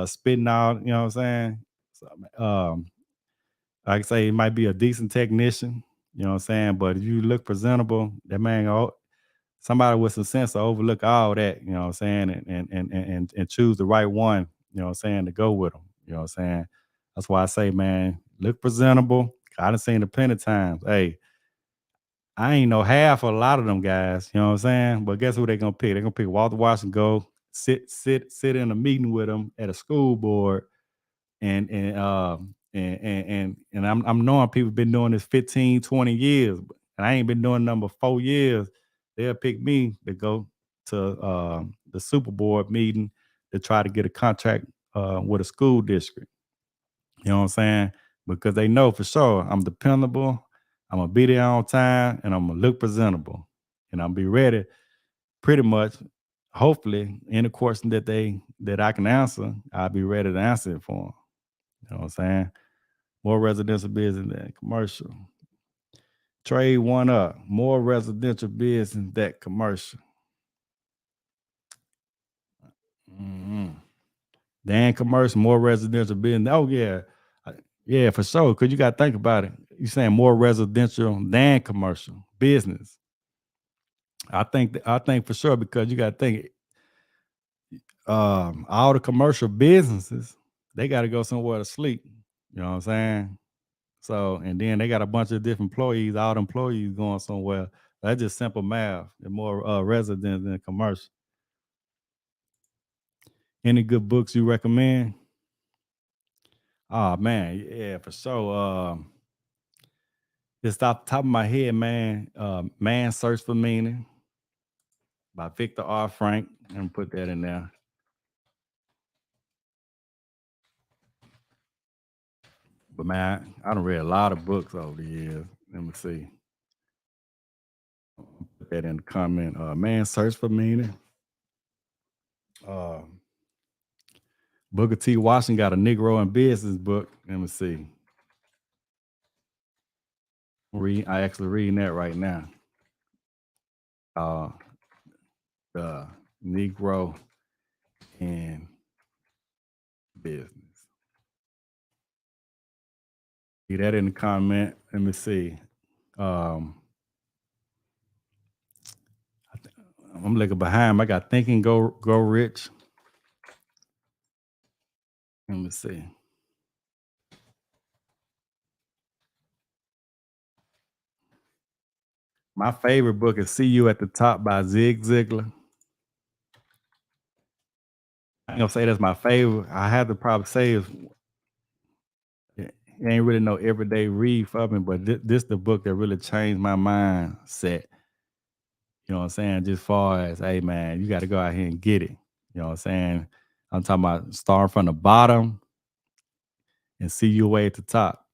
spitting out, you know what I'm saying? So, like I say, it might be a decent technician, you know what I'm saying? But if you look presentable, that man, somebody with some sense to overlook all that, you know what I'm saying, and choose the right one, you know what I'm saying, to go with them. You know what I'm saying? That's why I say, man, look presentable. I done seen it plenty of times. Hey, I ain't know half a lot of them guys, you know what I'm saying? But guess who they gonna pick? They're gonna pick Walter Washington, go sit in a meeting with them at a school board and I'm knowing people been doing this 15, 20 years, and I ain't been doing number 4 years. They'll pick me to go to the super board meeting to try to get a contract with a school district. You know what I'm saying? Because they know for sure I'm dependable, I'm gonna be there on time, and I'm gonna look presentable, and I'm be ready pretty much. Hopefully, any question that I can answer, I'll be ready to answer it for them. You know what I'm saying? More residential business than commercial. Trade one up. More residential business than commercial. Than commercial, more residential business. Oh yeah, yeah, for sure. Cause you got to think about it. You saying more residential than commercial business. I think for sure because you got to think all the commercial businesses they got to go somewhere to sleep. You know what I'm saying? So and then they got a bunch of different employees. All the employees going somewhere. That's just simple math. They're more residents than commercial. Any good books you recommend? Oh man, yeah, for sure. Just off the top of my head, man, Man's Search for Meaning by Victor R. Frank. Let me put that in there. But man, I done read a lot of books over the years. Let me see. Put that in the comment. Man's Search for Meaning. Uh, Booker T. Washington got a Negro in Business book. Let me see. I actually reading that right now. The Negro in Business. See that in the comment. Let me see. I'm looking behind. I got Think and Go Rich. Let me see. My favorite book is See You at the Top by Zig Ziglar. I ain't gonna say that's my favorite. I have to probably say it ain't really no everyday read for me, but this the book that really changed my mindset. You know what I'm saying? Just far as, hey man, you got to go out here and get it. You know what I'm saying? I'm talking about starting from the bottom and see your way at the top.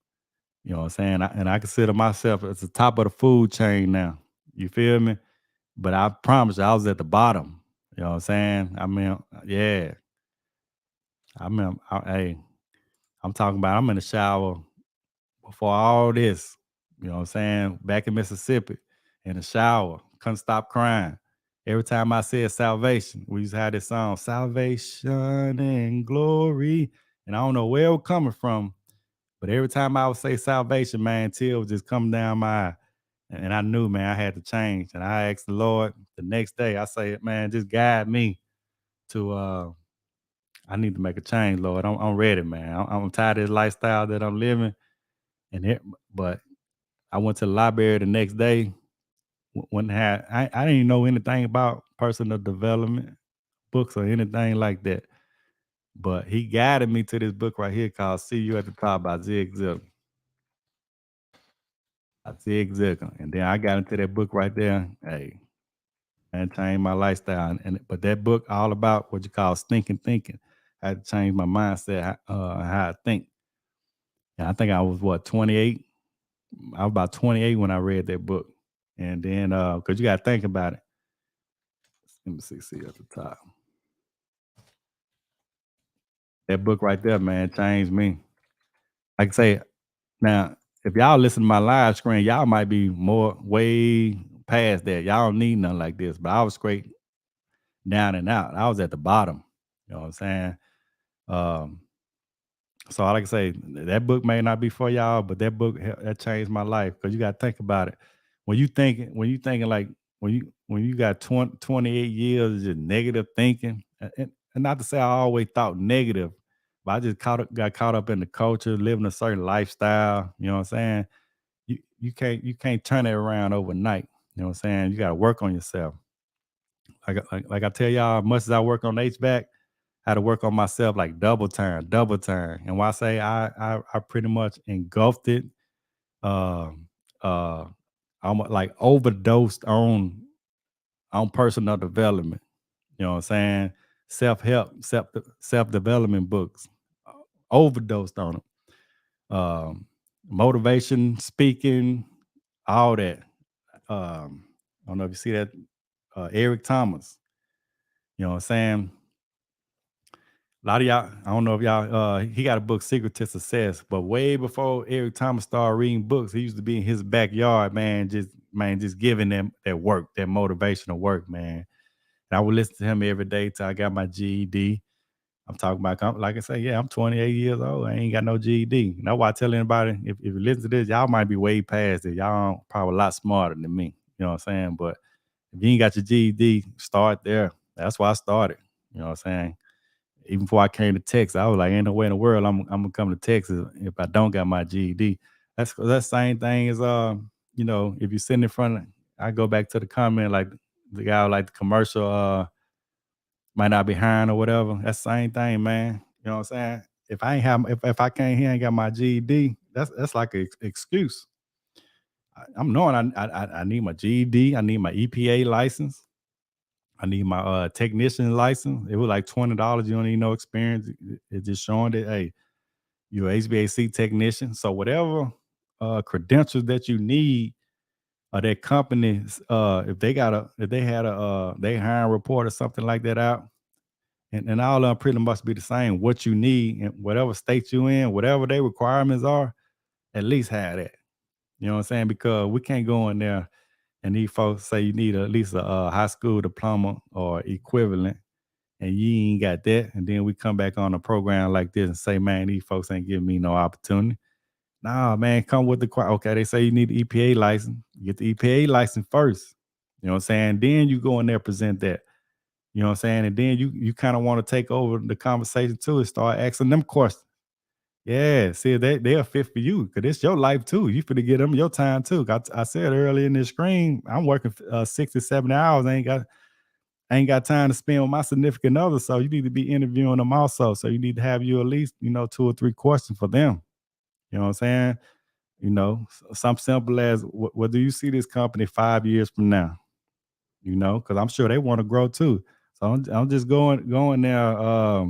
You know what I'm saying? And I consider myself at the top of the food chain now. You feel me? But I promise you, I was at the bottom. You know what I'm saying? I mean, yeah. Hey, I'm talking about I'm in the shower before all this. You know what I'm saying? Back in Mississippi, in the shower, couldn't stop crying. Every time I said salvation, we used to have this song, Salvation and Glory. And I don't know where it was coming from, but every time I would say salvation, man, tears would just come down my eye. And I knew, man, I had to change. And I asked the Lord the next day, I say, man, just guide me to I need to make a change, Lord. I'm ready, man. I'm tired of this lifestyle that I'm living. But I went to the library the next day. I didn't even know anything about personal development books or anything like that. But he guided me to this book right here called See You at the Top by Zig Ziglar. Zig Ziglar. And then I got into that book right there. Hey, and changed my lifestyle. But that book all about what you call stinking thinking. I had to change my mindset, how I think. And I think I was 28. I was about 28 when I read that book. And then because you gotta think about it. Let me see at the top. That book right there, man, changed me. Like I say, now, if y'all listen to my live screen, y'all might be way past that. Y'all don't need nothing like this. But I was straight down and out. I was at the bottom. You know what I'm saying? So like I say, that book may not be for y'all, but that book that changed my life because you got to think about it. When you thinking like when you got 28 years of just negative thinking, and not to say I always thought negative, but I just got caught up in the culture, living a certain lifestyle. You know what I'm saying? You can't turn it around overnight. You know what I'm saying? You got to work on yourself. Like I tell y'all, as much as I work on HVAC, I had to work on myself like double time. And when I say I pretty much engulfed it, um, I'm like overdosed on personal development. You know what I'm saying? self-help, self-development books. Overdosed on them. Motivation, speaking, all that. I don't know if you see that. Eric Thomas. You know what I'm saying? A lot of y'all, I don't know if y'all, he got a book, Secret to Success, but way before Eric Thomas started reading books, he used to be in his backyard, just giving them that work, that motivational work, man. And I would listen to him every day till I got my GED. I'm talking about, like I say, yeah, I'm 28 years old. I ain't got no GED. That's why I tell anybody, if you listen to this, y'all might be way past it. Y'all probably a lot smarter than me. You know what I'm saying? But if you ain't got your GED, start there. That's why I started. You know what I'm saying? Even before I came to Texas, I was like, ain't no way in the world I'm gonna come to Texas if I don't got my GED. That's the same thing as if you're sitting in front of, I go back to the comment like the guy like the commercial might not be hiring or whatever. That's the same thing, man. You know what I'm saying? If I ain't have if I can't here ain't got my GED, that's like an excuse. I'm knowing I need my GED, I need my EPA license. I need my technician license. It was like $20. You don't need no experience. It's just showing that, hey, you're an HVAC technician. So whatever credentials that you need, or that companies, if they had they hiring report or something like that out, and all of them pretty much be the same. What you need and whatever state you in, whatever their requirements are, at least have that. You know what I'm saying? Because we can't go in there and these folks say you need at least a high school diploma or equivalent, and you ain't got that. And then we come back on a program like this and say, man, these folks ain't giving me no opportunity. Nah, man, come with the okay. They say you need the EPA license. You get the EPA license first. You know what I'm saying? Then you go in there, present that. You know what I'm saying? And then you kind of want to take over the conversation too and start asking them questions. Yeah, see, they're fit for you because it's your life too. You finna get them your time too. I said earlier in this screen, I'm working 60, 70 hours. I ain't got time to spend with my significant other. So you need to be interviewing them also. So you need to have you at least, 2 or 3 questions for them. You know what I'm saying? Something simple as what do you see this company 5 years from now? Because I'm sure they want to grow too. So I'm just going there,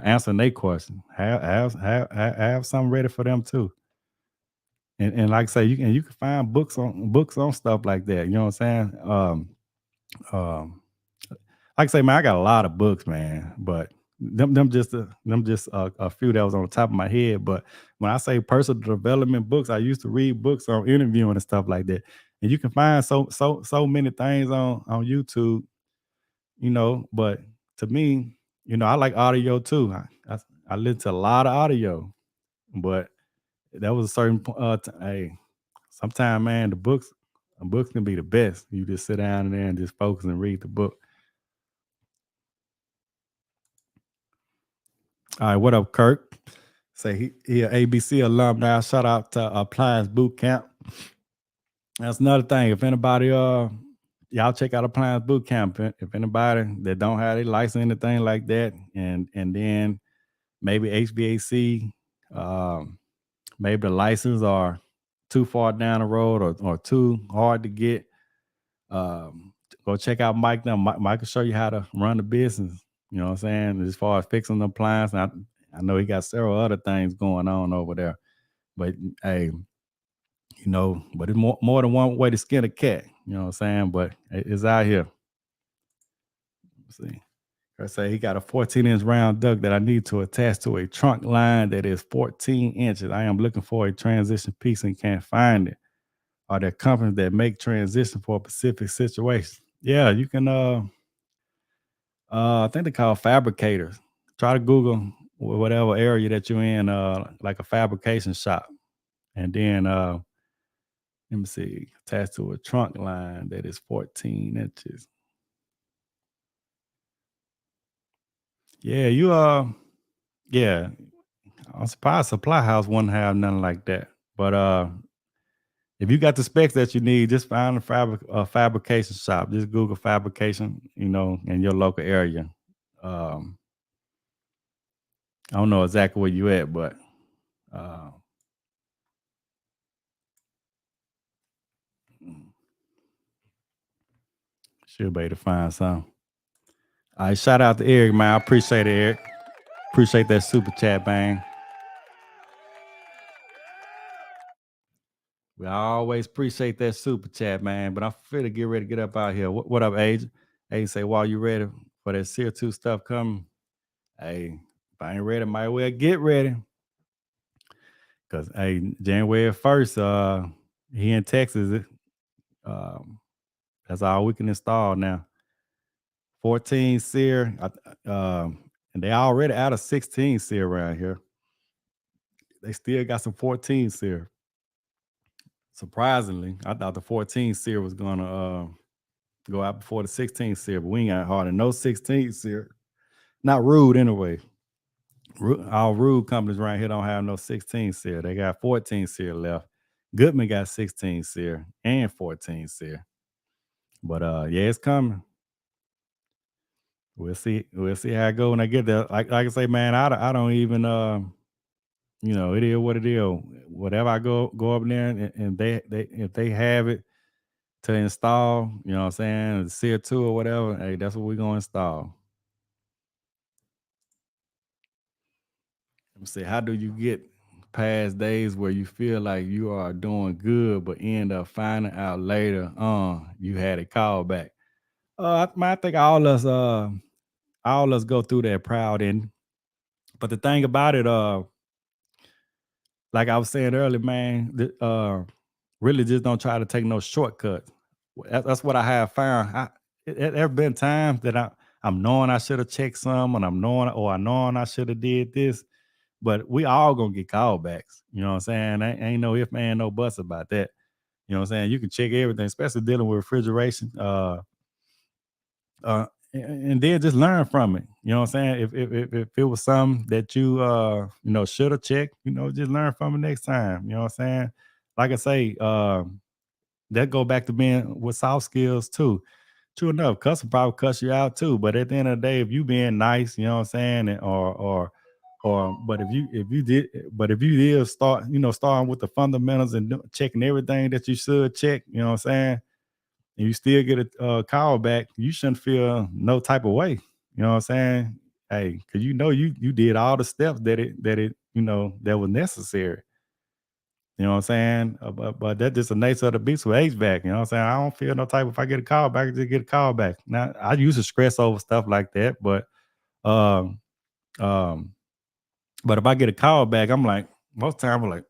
answering their question. Have something ready for them too. And like I say, you can find books on stuff like that. You know what I'm saying? Like I say, man, I got a lot of books, man, but them just a few that was on the top of my head. But when I say personal development books, I used to read books on interviewing and stuff like that. And you can find so many things on YouTube, But to me, I like audio too. I listen to a lot of audio, but that was a certain hey, sometimes, man, the books can be the best. You just sit down in there and just focus and read the book. All right, what up, Kirk? Say he an ABC alumni. Shout out to Appliance Boot Camp. That's another thing. If anybody y'all check out Appliance Boot Camp. If anybody that don't have a license, anything like that, and then maybe HVAC, maybe the license are too far down the road or too hard to get. Go check out Mike now. Mike can show you how to run the business. You know what I'm saying? As far as fixing the appliance, I know he got several other things going on over there. But hey, but it's more than one way to skin a cat. You know what I'm saying? But it's out here. Let's see. I say he got a 14-inch round duct that I need to attach to a trunk line that is 14 inches. I am looking for a transition piece and can't find it. Are there companies that make transition for a specific situation? Yeah, you can I think they call fabricators. Try to Google whatever area that you're in, like a fabrication shop. And then let me see, attached to a trunk line that is 14 inches. Yeah, yeah. I'm surprised Supply House wouldn't have nothing like that. But if you got the specs that you need, just find a fabrication shop. Just Google fabrication, in your local area. I don't know exactly where you at, but should be able to find some. All right, shout out to Eric, man. I appreciate it, Eric. Appreciate that super chat, man. We always appreciate that super chat, man. But I'm finna get ready to get up out here. What up, Age? Age say, while you ready for that Series 2 stuff coming? Hey, if I ain't ready, might well get ready. Cause hey, January 1st, here in Texas, that's all we can install now. 14 SEER, and they already out of 16 SEER around here. They still got some 14 SEER. Surprisingly, I thought the 14 SEER was gonna go out before the 16 SEER, but we ain't got hardly no 16 SEER. Not Rude anyway. All Rude companies around here don't have no 16 SEER. They got 14 SEER left. Goodman got 16 SEER and 14 SEER. But yeah, it's coming. We'll see how it go when I get there. Like I say, man, I don't even you know, it is what it is. Whatever I go up there and they if they have it to install, you know what I'm saying, SEER 2 or whatever, hey, that's what we're gonna install. Let me see, how do you get past days where you feel like you are doing good but end up finding out later you had a call back? I think all us go through that proud end. But the thing about it, like I was saying earlier, man, really just don't try to take no shortcuts. That's what I have found. There have been times that I'm knowing I should have checked some, and I'm knowing I should have did this, but we all gonna get callbacks. You know what I'm saying? Ain't no if, man, no buts about that. You know what I'm saying? You can check everything, especially dealing with refrigeration. And then just learn from it. You know what I'm saying? If it was something that you you know, should have checked, you know, just learn from it next time. You know what I'm saying? Like I say, that go back to being with soft skills too. True enough, customer probably cuss you out too. But at the end of the day, if you being nice, you know what I'm saying, but if you did start, you know, starting with the fundamentals and checking everything that you should check, you know what I'm saying, and you still get a call back, you shouldn't feel no type of way. You know what I'm saying? Hey, because you know you did all the steps that it you know that was necessary. You know what I'm saying? But that's just the nature of the beast with HVAC. You know what I'm saying? I don't feel no type. If I get a call back, I just get a call back. Now I used to stress over stuff like that, but um, um, but if I get a call back, I'm like, most time I'm like,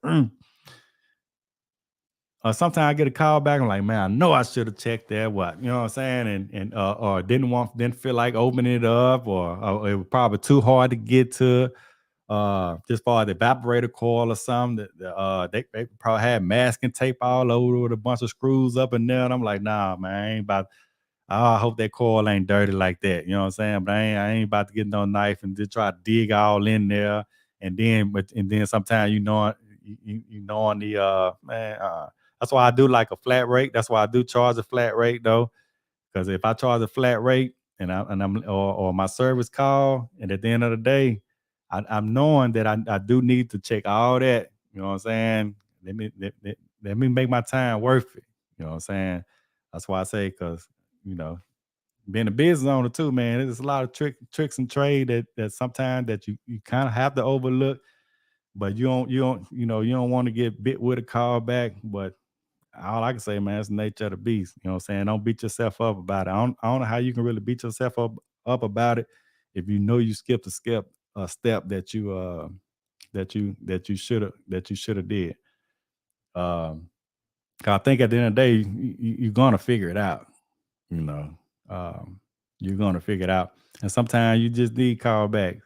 sometimes I get a call back. I'm like, man, I know I should have checked that. What, you know what I'm saying? And or didn't feel like opening it up, or it was probably too hard to get to. Just for the evaporator coil or something that they probably had masking tape all over with a bunch of screws up in there. And I'm like, nah, man, I ain't about. I hope that coil ain't dirty like that. You know what I'm saying? But I ain't about to get no knife and just try to dig all in there. And then sometimes you know on the man. That's why I do like a flat rate. That's why I do charge a flat rate though. Because if I charge a flat rate or my service call, and at the end of the day, I'm knowing that I do need to check all that. You know what I'm saying? Let me make my time worth it. You know what I'm saying? That's why I say, because you know, being a business owner too, man, there's a lot of tricks and trade that sometimes that you kind of have to overlook, but you don't want to get bit with a call back. But all I can say, man, it's the nature of the beast. You know what I'm saying? Don't beat yourself up about it. I don't know how you can really beat yourself up about it if you know you skipped a step that you should have did. 'Cause I think at the end of the day, you're gonna figure it out. You know, you're gonna figure it out, and sometimes you just need callbacks.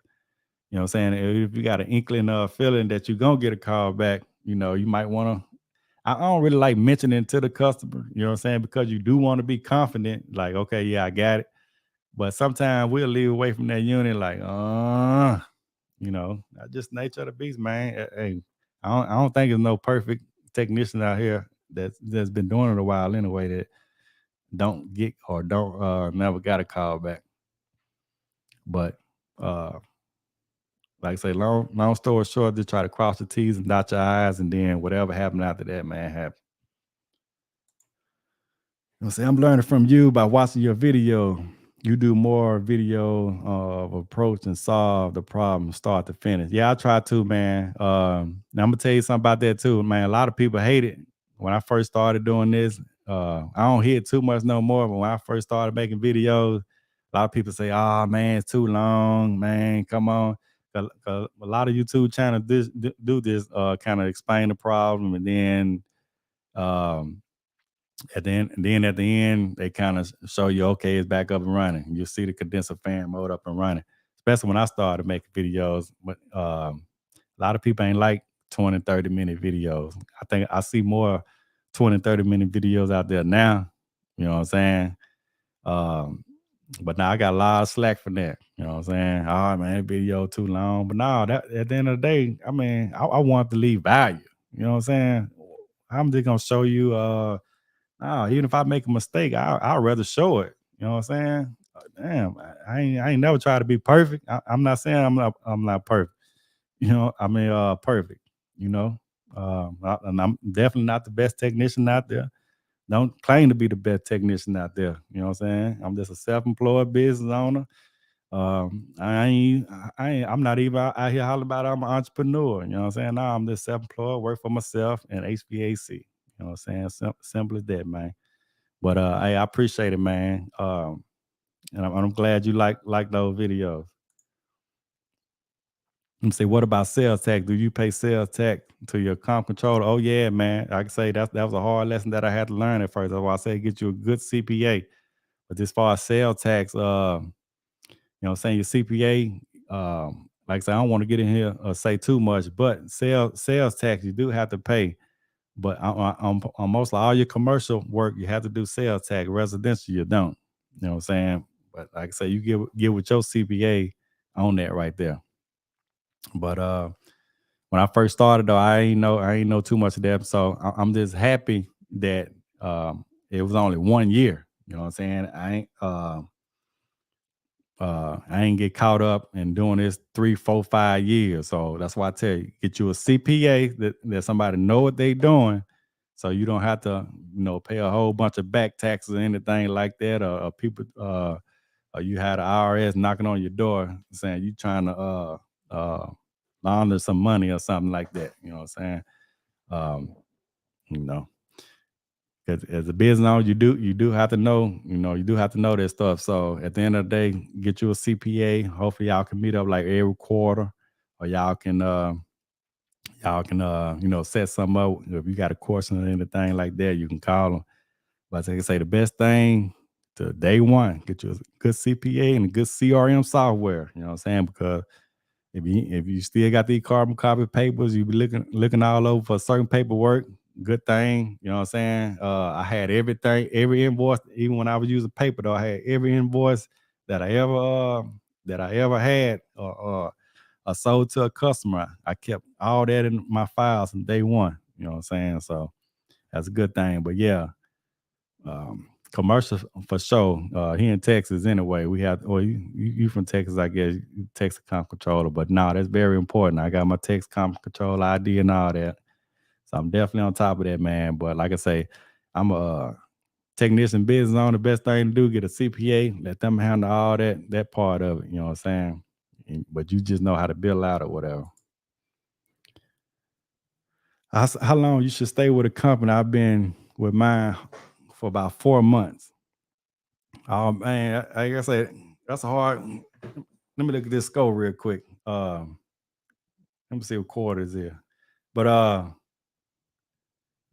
You know what I'm saying? If you got an inkling or feeling that you're gonna get a call back, you know, you might want to. I don't really like mentioning it to the customer, you know what I'm saying? Because you do want to be confident, like, okay, yeah, I got it. But sometimes we'll leave away from that unit like, you know, that's just nature of the beast, man. Hey, I don't think there's no perfect technician out here that's been doing it a while anyway that don't get or don't never got a call back. But like I say, long story short, just try to cross the T's and dot your I's, and then whatever happened after that, man, happened. You know what I'm saying? I'm learning from you by watching your video. you do more video of approach and solve the problem start to finish. Yeah, I try to, man. Now I'm gonna tell you something about that too, man. A lot of people hate it. When I first started doing this, I don't hear it too much no more. But when I first started making videos, a lot of people say, "Oh man, it's too long, man. Come on." 'Cause a lot of YouTube channels do this, kind of explain the problem, and then um, at the end, they kind of show you, okay, it's back up and running. You see the condenser fan mode up and running. Especially when I started making videos, but a lot of people ain't like 20, 30-minute videos. I think I see more 20, 30-minute videos out there now. You know what I'm saying? Um, but now I got a lot of slack for that. You know what I'm saying? Oh man, that video too long. But no, that at the end of the day, I mean, I want to leave value. You know what I'm saying? I'm just gonna show you even if I make a mistake, I'd rather show it. You know what I'm saying? Damn, I ain't never try to be perfect. I'm not saying I'm not perfect. You know, I mean perfect, you know. And I'm definitely not the best technician out there. Don't claim to be the best technician out there. You know what I'm saying? I'm just a self-employed business owner. I'm not even out here hollering about I'm an entrepreneur. You know what I'm saying? No, I'm just self-employed, work for myself and HVAC. You know what I'm saying? Simple as that, man. But hey, I appreciate it, man. And I'm glad you like those videos. Let me say, what about sales tax? Do you pay sales tax to your comp controller? Oh yeah, man. I can say that was a hard lesson that I had to learn at first. That's why I say get you a good CPA. But as far as sales tax, you know what I'm saying, your CPA, like I said, I don't want to get in here or say too much, but sales tax you do have to pay. But on mostly all your commercial work, you have to do sales tax. Residential, you don't. You know what I'm saying? But like I say, you get with your CPA on that right there. But when I first started though, I ain't know too much of that. So I'm just happy that it was only 1 year. You know what I'm saying? I ain't get caught up in doing this 3, 4, 5 years. So that's why I tell you, get you a CPA that somebody know what they doing, so you don't have to, pay a whole bunch of back taxes or anything like that, or people, or you had an IRS knocking on your door saying you trying to launder some money or something like that. You know what I'm saying? You know. As a business owner, you do have to know, you do have to know that stuff. So at the end of the day, get you a CPA. Hopefully y'all can meet up like every quarter, or y'all can set something up. If you got a course or anything like that, you can call them. But like I say, the best thing to day one, get you a good CPA and a good CRM software. You know what I'm saying? Because if you still got these carbon copy papers, you be looking all over for certain paperwork. Good thing, you know what I'm saying? I had everything, every invoice, even when I was using paper though, I had every invoice that I ever had or sold to a customer. I kept all that in my files from day one. You know what I'm saying? So that's a good thing. But yeah, commercial for sure. Here in Texas, anyway, we have. Well, you from Texas, I guess. You Texas comp controller, but no, that's very important. I got my Texas comp control ID and all that, so I'm definitely on top of that, man. But like I say, I'm a technician business owner. The best thing to do, get a CPA, let them handle all that part of it. You know what I'm saying? But you just know how to bill out or whatever. How long you should stay with a company? I've been with mine for about 4 months. Oh man, like I said, that's a hard. Let me look at this score real quick. Let me see what quarter is here. But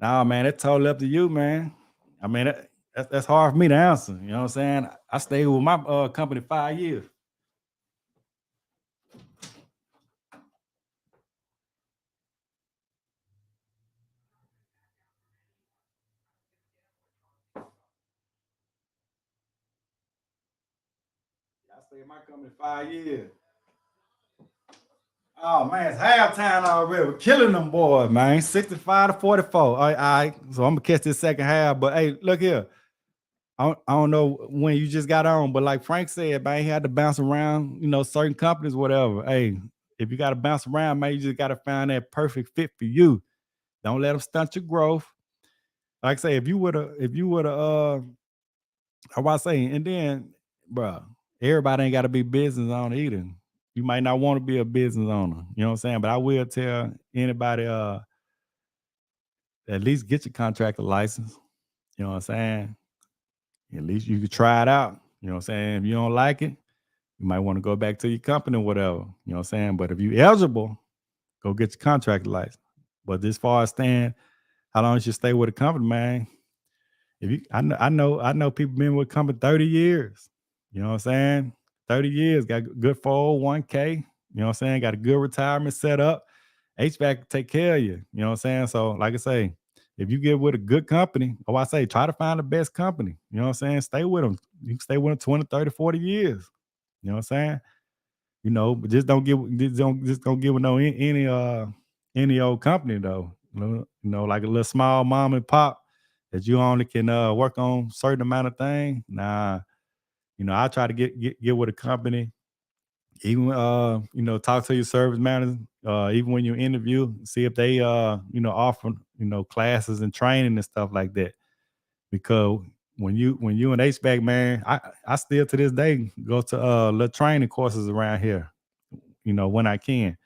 nah, man, it's totally up to you, man. I mean, that's hard for me to answer. You know what I'm saying? I stayed with my company 5 years. I stayed with my company 5 years. Oh man, it's halftime already. We're killing them boys, man. 65-44. All right. So I'm gonna catch this second half. But hey, look here. I don't know when you just got on, but like Frank said, man, he had to bounce around, certain companies, whatever. Hey, if you got to bounce around, man, you just got to find that perfect fit for you. Don't let them stunt your growth. Like I say, if you would have, I was saying, and then bro, everybody ain't got to be business owner either. You might not want to be a business owner. You know what I'm saying? But I will tell anybody, at least get your contractor license. You know what I'm saying? At least you could try it out. You know what I'm saying? If you don't like it, you might want to go back to your company or whatever. You know what I'm saying? But if you eligible, go get your contractor license. But as far as staying, how long you should stay with a company, man? If you, I know people been with a company 30 years. You know what I'm saying? 30 years, got good 401k. You know what I'm saying? Got a good retirement set up. HVAC take care of you. You know what I'm saying? So, like I say, if you get with a good company, I say try to find the best company. You know what I'm saying? Stay with them. You can stay with them 20, 30, 40 years. You know what I'm saying? You know, but just don't give with any old company though. You know, like a little small mom and pop that you only can work on certain amount of things. Nah, you know, I try to get with a company, even you know, talk to your service manager, even when you interview, see if they you know, offer, you know, classes and training and stuff like that. Because when you an HVAC man, I still to this day go to little training courses around here, you know, when I can.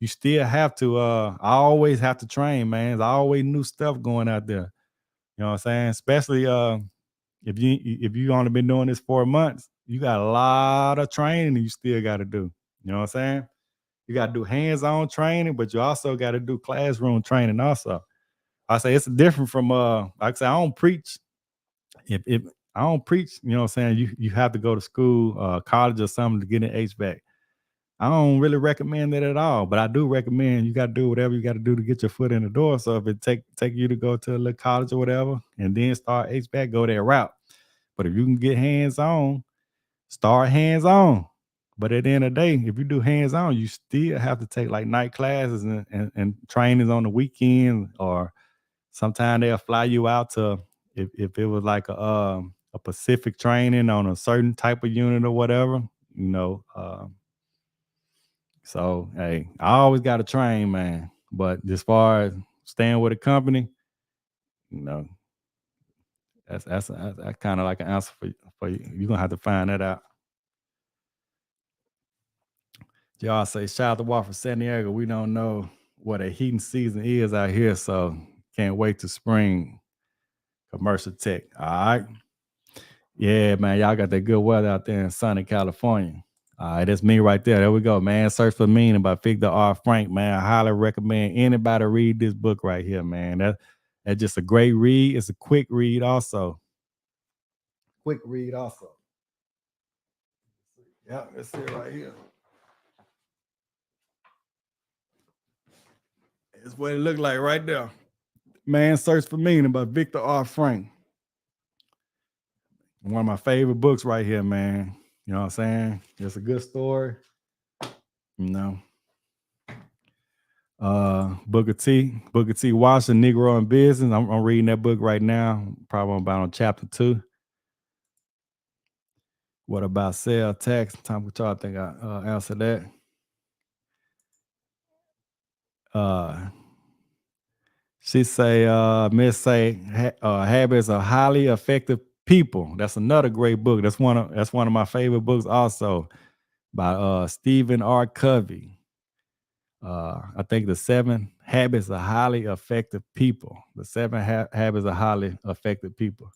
You still have to I always have to train, man. There's always new stuff going out there. You know what I'm saying? Especially if you only been doing this 4 months, you got a lot of training you still got to do. You know what I'm saying? You got to do hands-on training, but you also got to do classroom training also. I say it's different from like I say, I don't preach. If I don't preach, you know what I'm saying, you have to go to school, college or something to get an HVAC. I don't really recommend that at all, but I do recommend you got to do whatever you got to do to get your foot in the door. So if it take you to go to a little college or whatever, and then start HVAC, go that route. But if you can get hands on, start hands on. But at the end of the day, if you do hands on, you still have to take like night classes and trainings on the weekend, or sometimes they'll fly you out to if it was like a Pacific training on a certain type of unit or whatever, you know. So hey, I always got to train, man. But as far as staying with a company, you know, that's kind of like an answer for you. You're gonna have to find that out. Y'all say shout out to Walk from San Diego. We don't know what a heating season is out here, so can't wait to spring. Commercial tech. All right. Yeah, man. Y'all got that good weather out there in sunny California. All right, that's me right there. There we go, man. Search for Meaning by Victor R. Frank, man. I highly recommend anybody read this book right here, man. That's just a great read. It's a quick read also. Quick read also. Yeah, that's it right here. It's what it looked like right there. Man, Search for Meaning by Victor R. Frank. One of my favorite books right here, man. You know what I'm saying? It's a good story. You know. Booker T. Washington, Negro in Business. I'm reading that book right now. Probably about on chapter 2. What about sales tax? Time for I think I answered that. She say, Miss say, habits of highly effective people. That's another great book. That's one of my favorite books also, by Stephen R. Covey. I think the 7 habits of highly effective people. The 7 habits of highly effective people.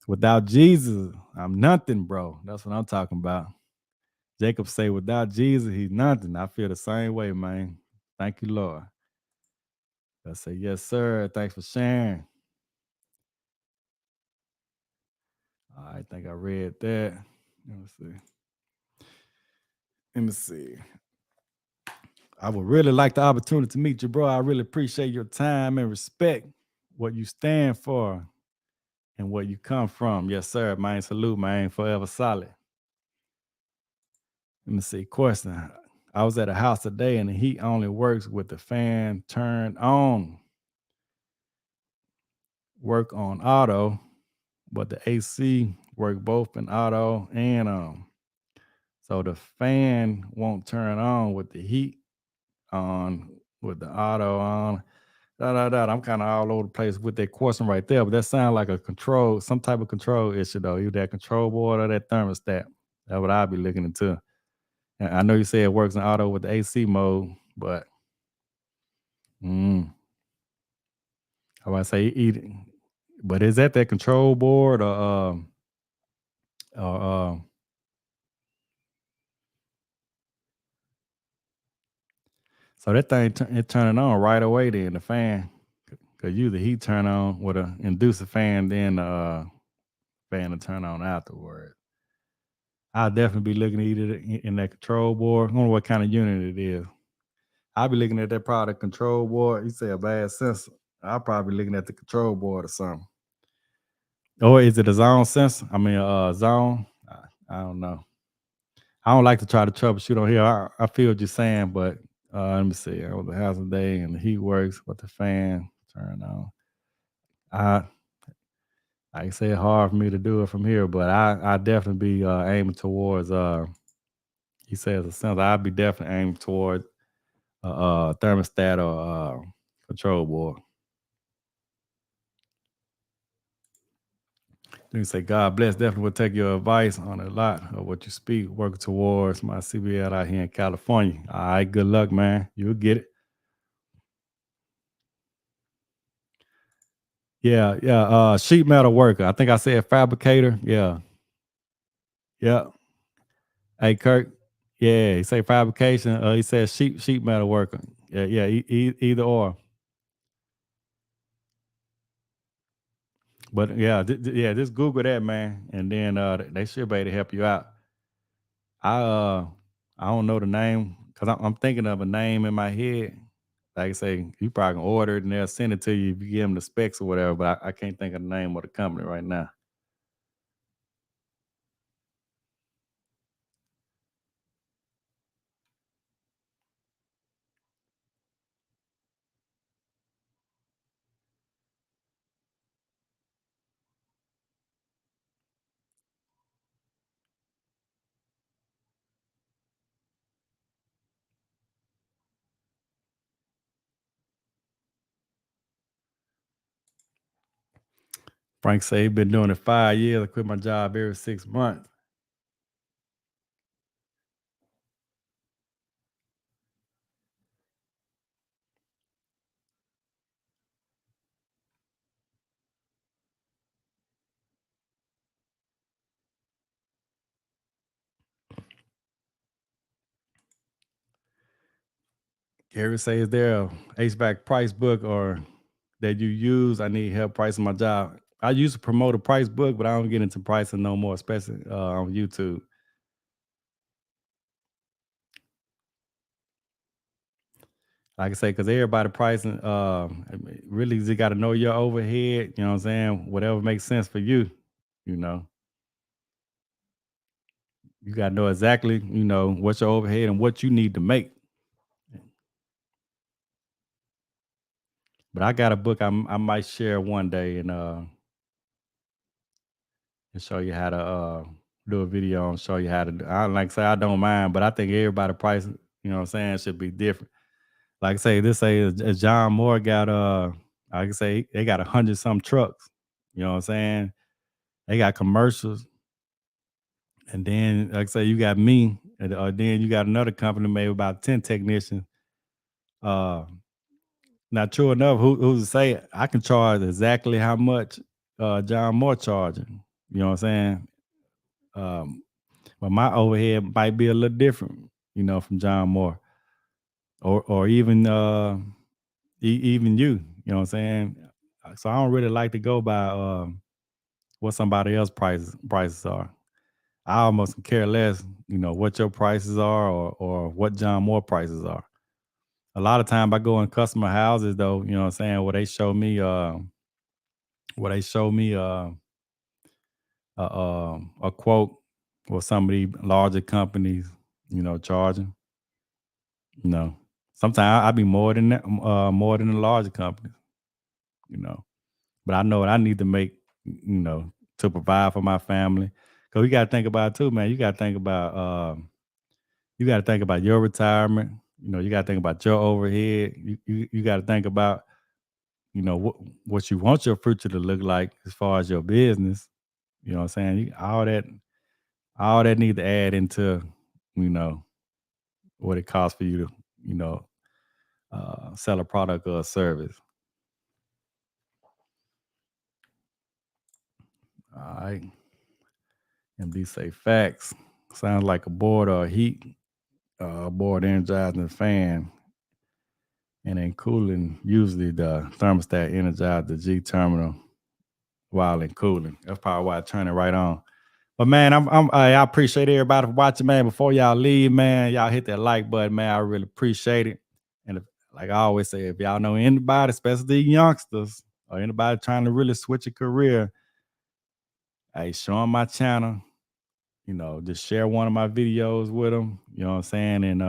Without Jesus, I'm nothing, bro. That's what I'm talking about. Jacob say, without Jesus, he's nothing. I feel the same way, man. Thank you, Lord. I say, yes, sir. Thanks for sharing. I think I read that. Let me see. I would really like the opportunity to meet you, bro. I really appreciate your time and respect what you stand for and where you come from. Yes, sir. Man, salute, man. Forever solid. Let me see. Question. I was at a house today and the heat only works with the fan turned on. Work on auto, but the AC work both in auto and on. So the fan won't turn on with the heat on, with the auto on. I'm kind of all over the place with that question right there, but that sounds like a control, some type of control issue though. Either that control board or that thermostat. That's what I'll be looking into. And I know you say it works in auto with the AC mode, but I want to say eating. But is that control board or so that thing it turning on right away then the fan, cause usually heat turn on with a inducer fan, then fan to turn on afterwards. I'll definitely be looking at either in that control board. I wonder what kind of unit it is. I'll be looking at that product control board. You say a bad sensor. I'll probably be looking at the control board or something. Or is it a zone sensor? I mean, zone. I don't know. I don't like to try to troubleshoot on here. I feel what you're saying, but let me see. It was a hazard day and the heat works, but the fan turned on. Like I say, it's hard for me to do it from here, but I definitely be aiming towards. He says a sensor. I'd be definitely aiming towards thermostat or control board. You say, God bless, definitely will take your advice on a lot of what you speak, working towards my CBL out here in California. All right, good luck, man. You'll get it. Yeah. Sheet metal worker. I think I said fabricator. Yeah. Hey, Kirk. Yeah, he say fabrication. He said sheet metal worker. Yeah. Either or. But yeah, just Google that, man, and then they should be able to help you out. I don't know the name because I'm thinking of a name in my head. Like I say, you probably can order it and they'll send it to you if you give them the specs or whatever. But I can't think of the name of the company right now. Frank said he been doing it 5 years. I quit my job every 6 months. Gary says, is there a HVAC price book or that you use? I need help pricing my job. I used to promote a price book, but I don't get into pricing no more, especially on YouTube. Like I say, because everybody pricing, really, you got to know your overhead. You know what I'm saying? Whatever makes sense for you, you know. You got to know exactly, what's your overhead and what you need to make. But I got a book I might share one day and show you how to do a video and show you how to do. I like I say I don't mind, but I think everybody price, you know what I'm saying, should be different. Like I say, John Moore got like I say, they got 100 some trucks. You know what I'm saying? They got commercials. And then, like I say, you got me, and then you got another company, maybe about 10 technicians. Now, true enough, who's to say I can charge exactly how much John Moore charging? You know what I'm saying? But my overhead might be a little different, from John Moore, or even even you. You know what I'm saying? So I don't really like to go by what somebody else prices are. I almost care less, what your prices are or what John Moore prices are. A lot of time I go in customer houses though, you know what I'm saying, where they show me a quote for some of these larger companies, charging. Sometimes I be more than that, more than the larger companies, you know. But I know what I need to make, to provide for my family. Cause you gotta think about it too, man. You gotta think about your retirement. You gotta think about your overhead. You gotta think about you know, what you want your future to look like as far as your business. You know what I'm saying? All that need to add into, you know, what it costs for you to, you know, sell a product or a service. All right. MD say facts. Sounds like a board or a heat board energizing the fan and then cooling. Usually the thermostat energizes the G terminal while in cooling. That's probably why I turn it right on. But man, I appreciate everybody for watching, man. Before y'all leave, man, y'all hit that like button, man. I really appreciate it. And like I always say, if y'all know anybody, especially the youngsters or anybody trying to really switch a career, hey, show them my channel. You know, just share one of my videos with them. You know what I'm saying? And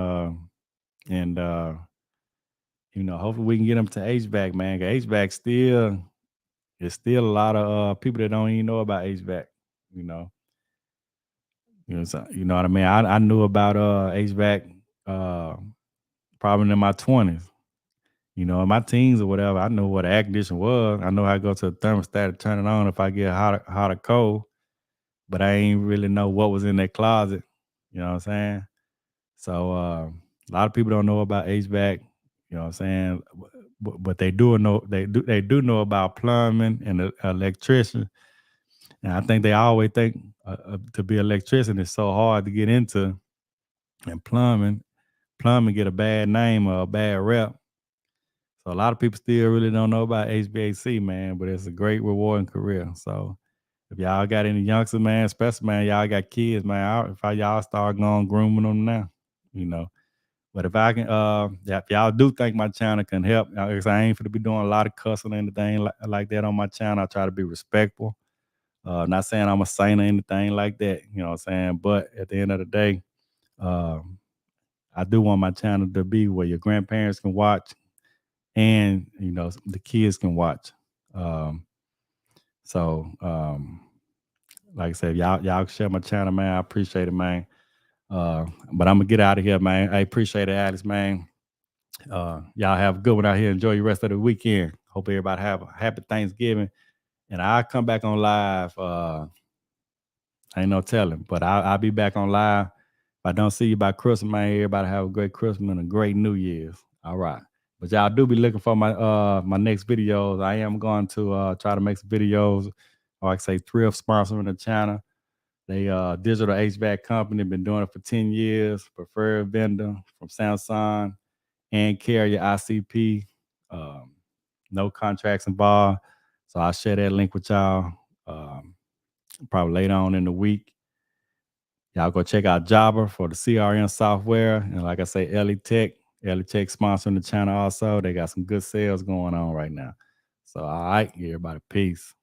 you know, hopefully we can get them to HVAC, man. HVAC there's still a lot of people that don't even know about HVAC. You know. So, you know what I mean? I knew about HVAC probably in my 20s. You know, in my teens or whatever, I knew what an air conditioner was. I know how to go to the thermostat and turn it on if I get hot or cold. But I ain't really know what was in that closet. You know what I'm saying? So a lot of people don't know about HVAC. You know what I'm saying? But they do know about plumbing and the electrician. And I think they always think to be an electrician is so hard to get into. And plumbing get a bad name or a bad rep. So a lot of people still really don't know about HVAC, man, but it's a great rewarding career. So if y'all got any youngsters, man, especially, man, y'all got kids, man, if y'all start going grooming them now, you know. But if I can, if y'all do think my channel can help, because I ain't finna be doing a lot of cussing or anything like that on my channel. I try to be respectful. Not saying I'm a saint or anything like that, you know what I'm saying? But at the end of the day, I do want my channel to be where your grandparents can watch and, you know, the kids can watch. Like I said, y'all share my channel, man. I appreciate it, man. But I'm gonna get out of here, man. I appreciate it, Alice, man. Y'all have a good one out here. Enjoy your rest of the weekend. Hope everybody have a happy Thanksgiving. And I'll come back on live. Ain't no telling, but I'll be back on live. If I don't see you by Christmas, man, everybody have a great Christmas and a great New Year's. All right. But y'all do be looking for my next videos. I am going to try to make some videos, or like I say, thrift sponsoring the channel. They digital HVAC company, been doing it for 10 years, preferred vendor from Samsung and carrier ICP. No contracts involved. So I'll share that link with y'all probably later on in the week. Y'all go check out Jobber for the CRM software. And like I say, Ellie Tech sponsoring the channel also. They got some good sales going on right now. So, all right, everybody, peace.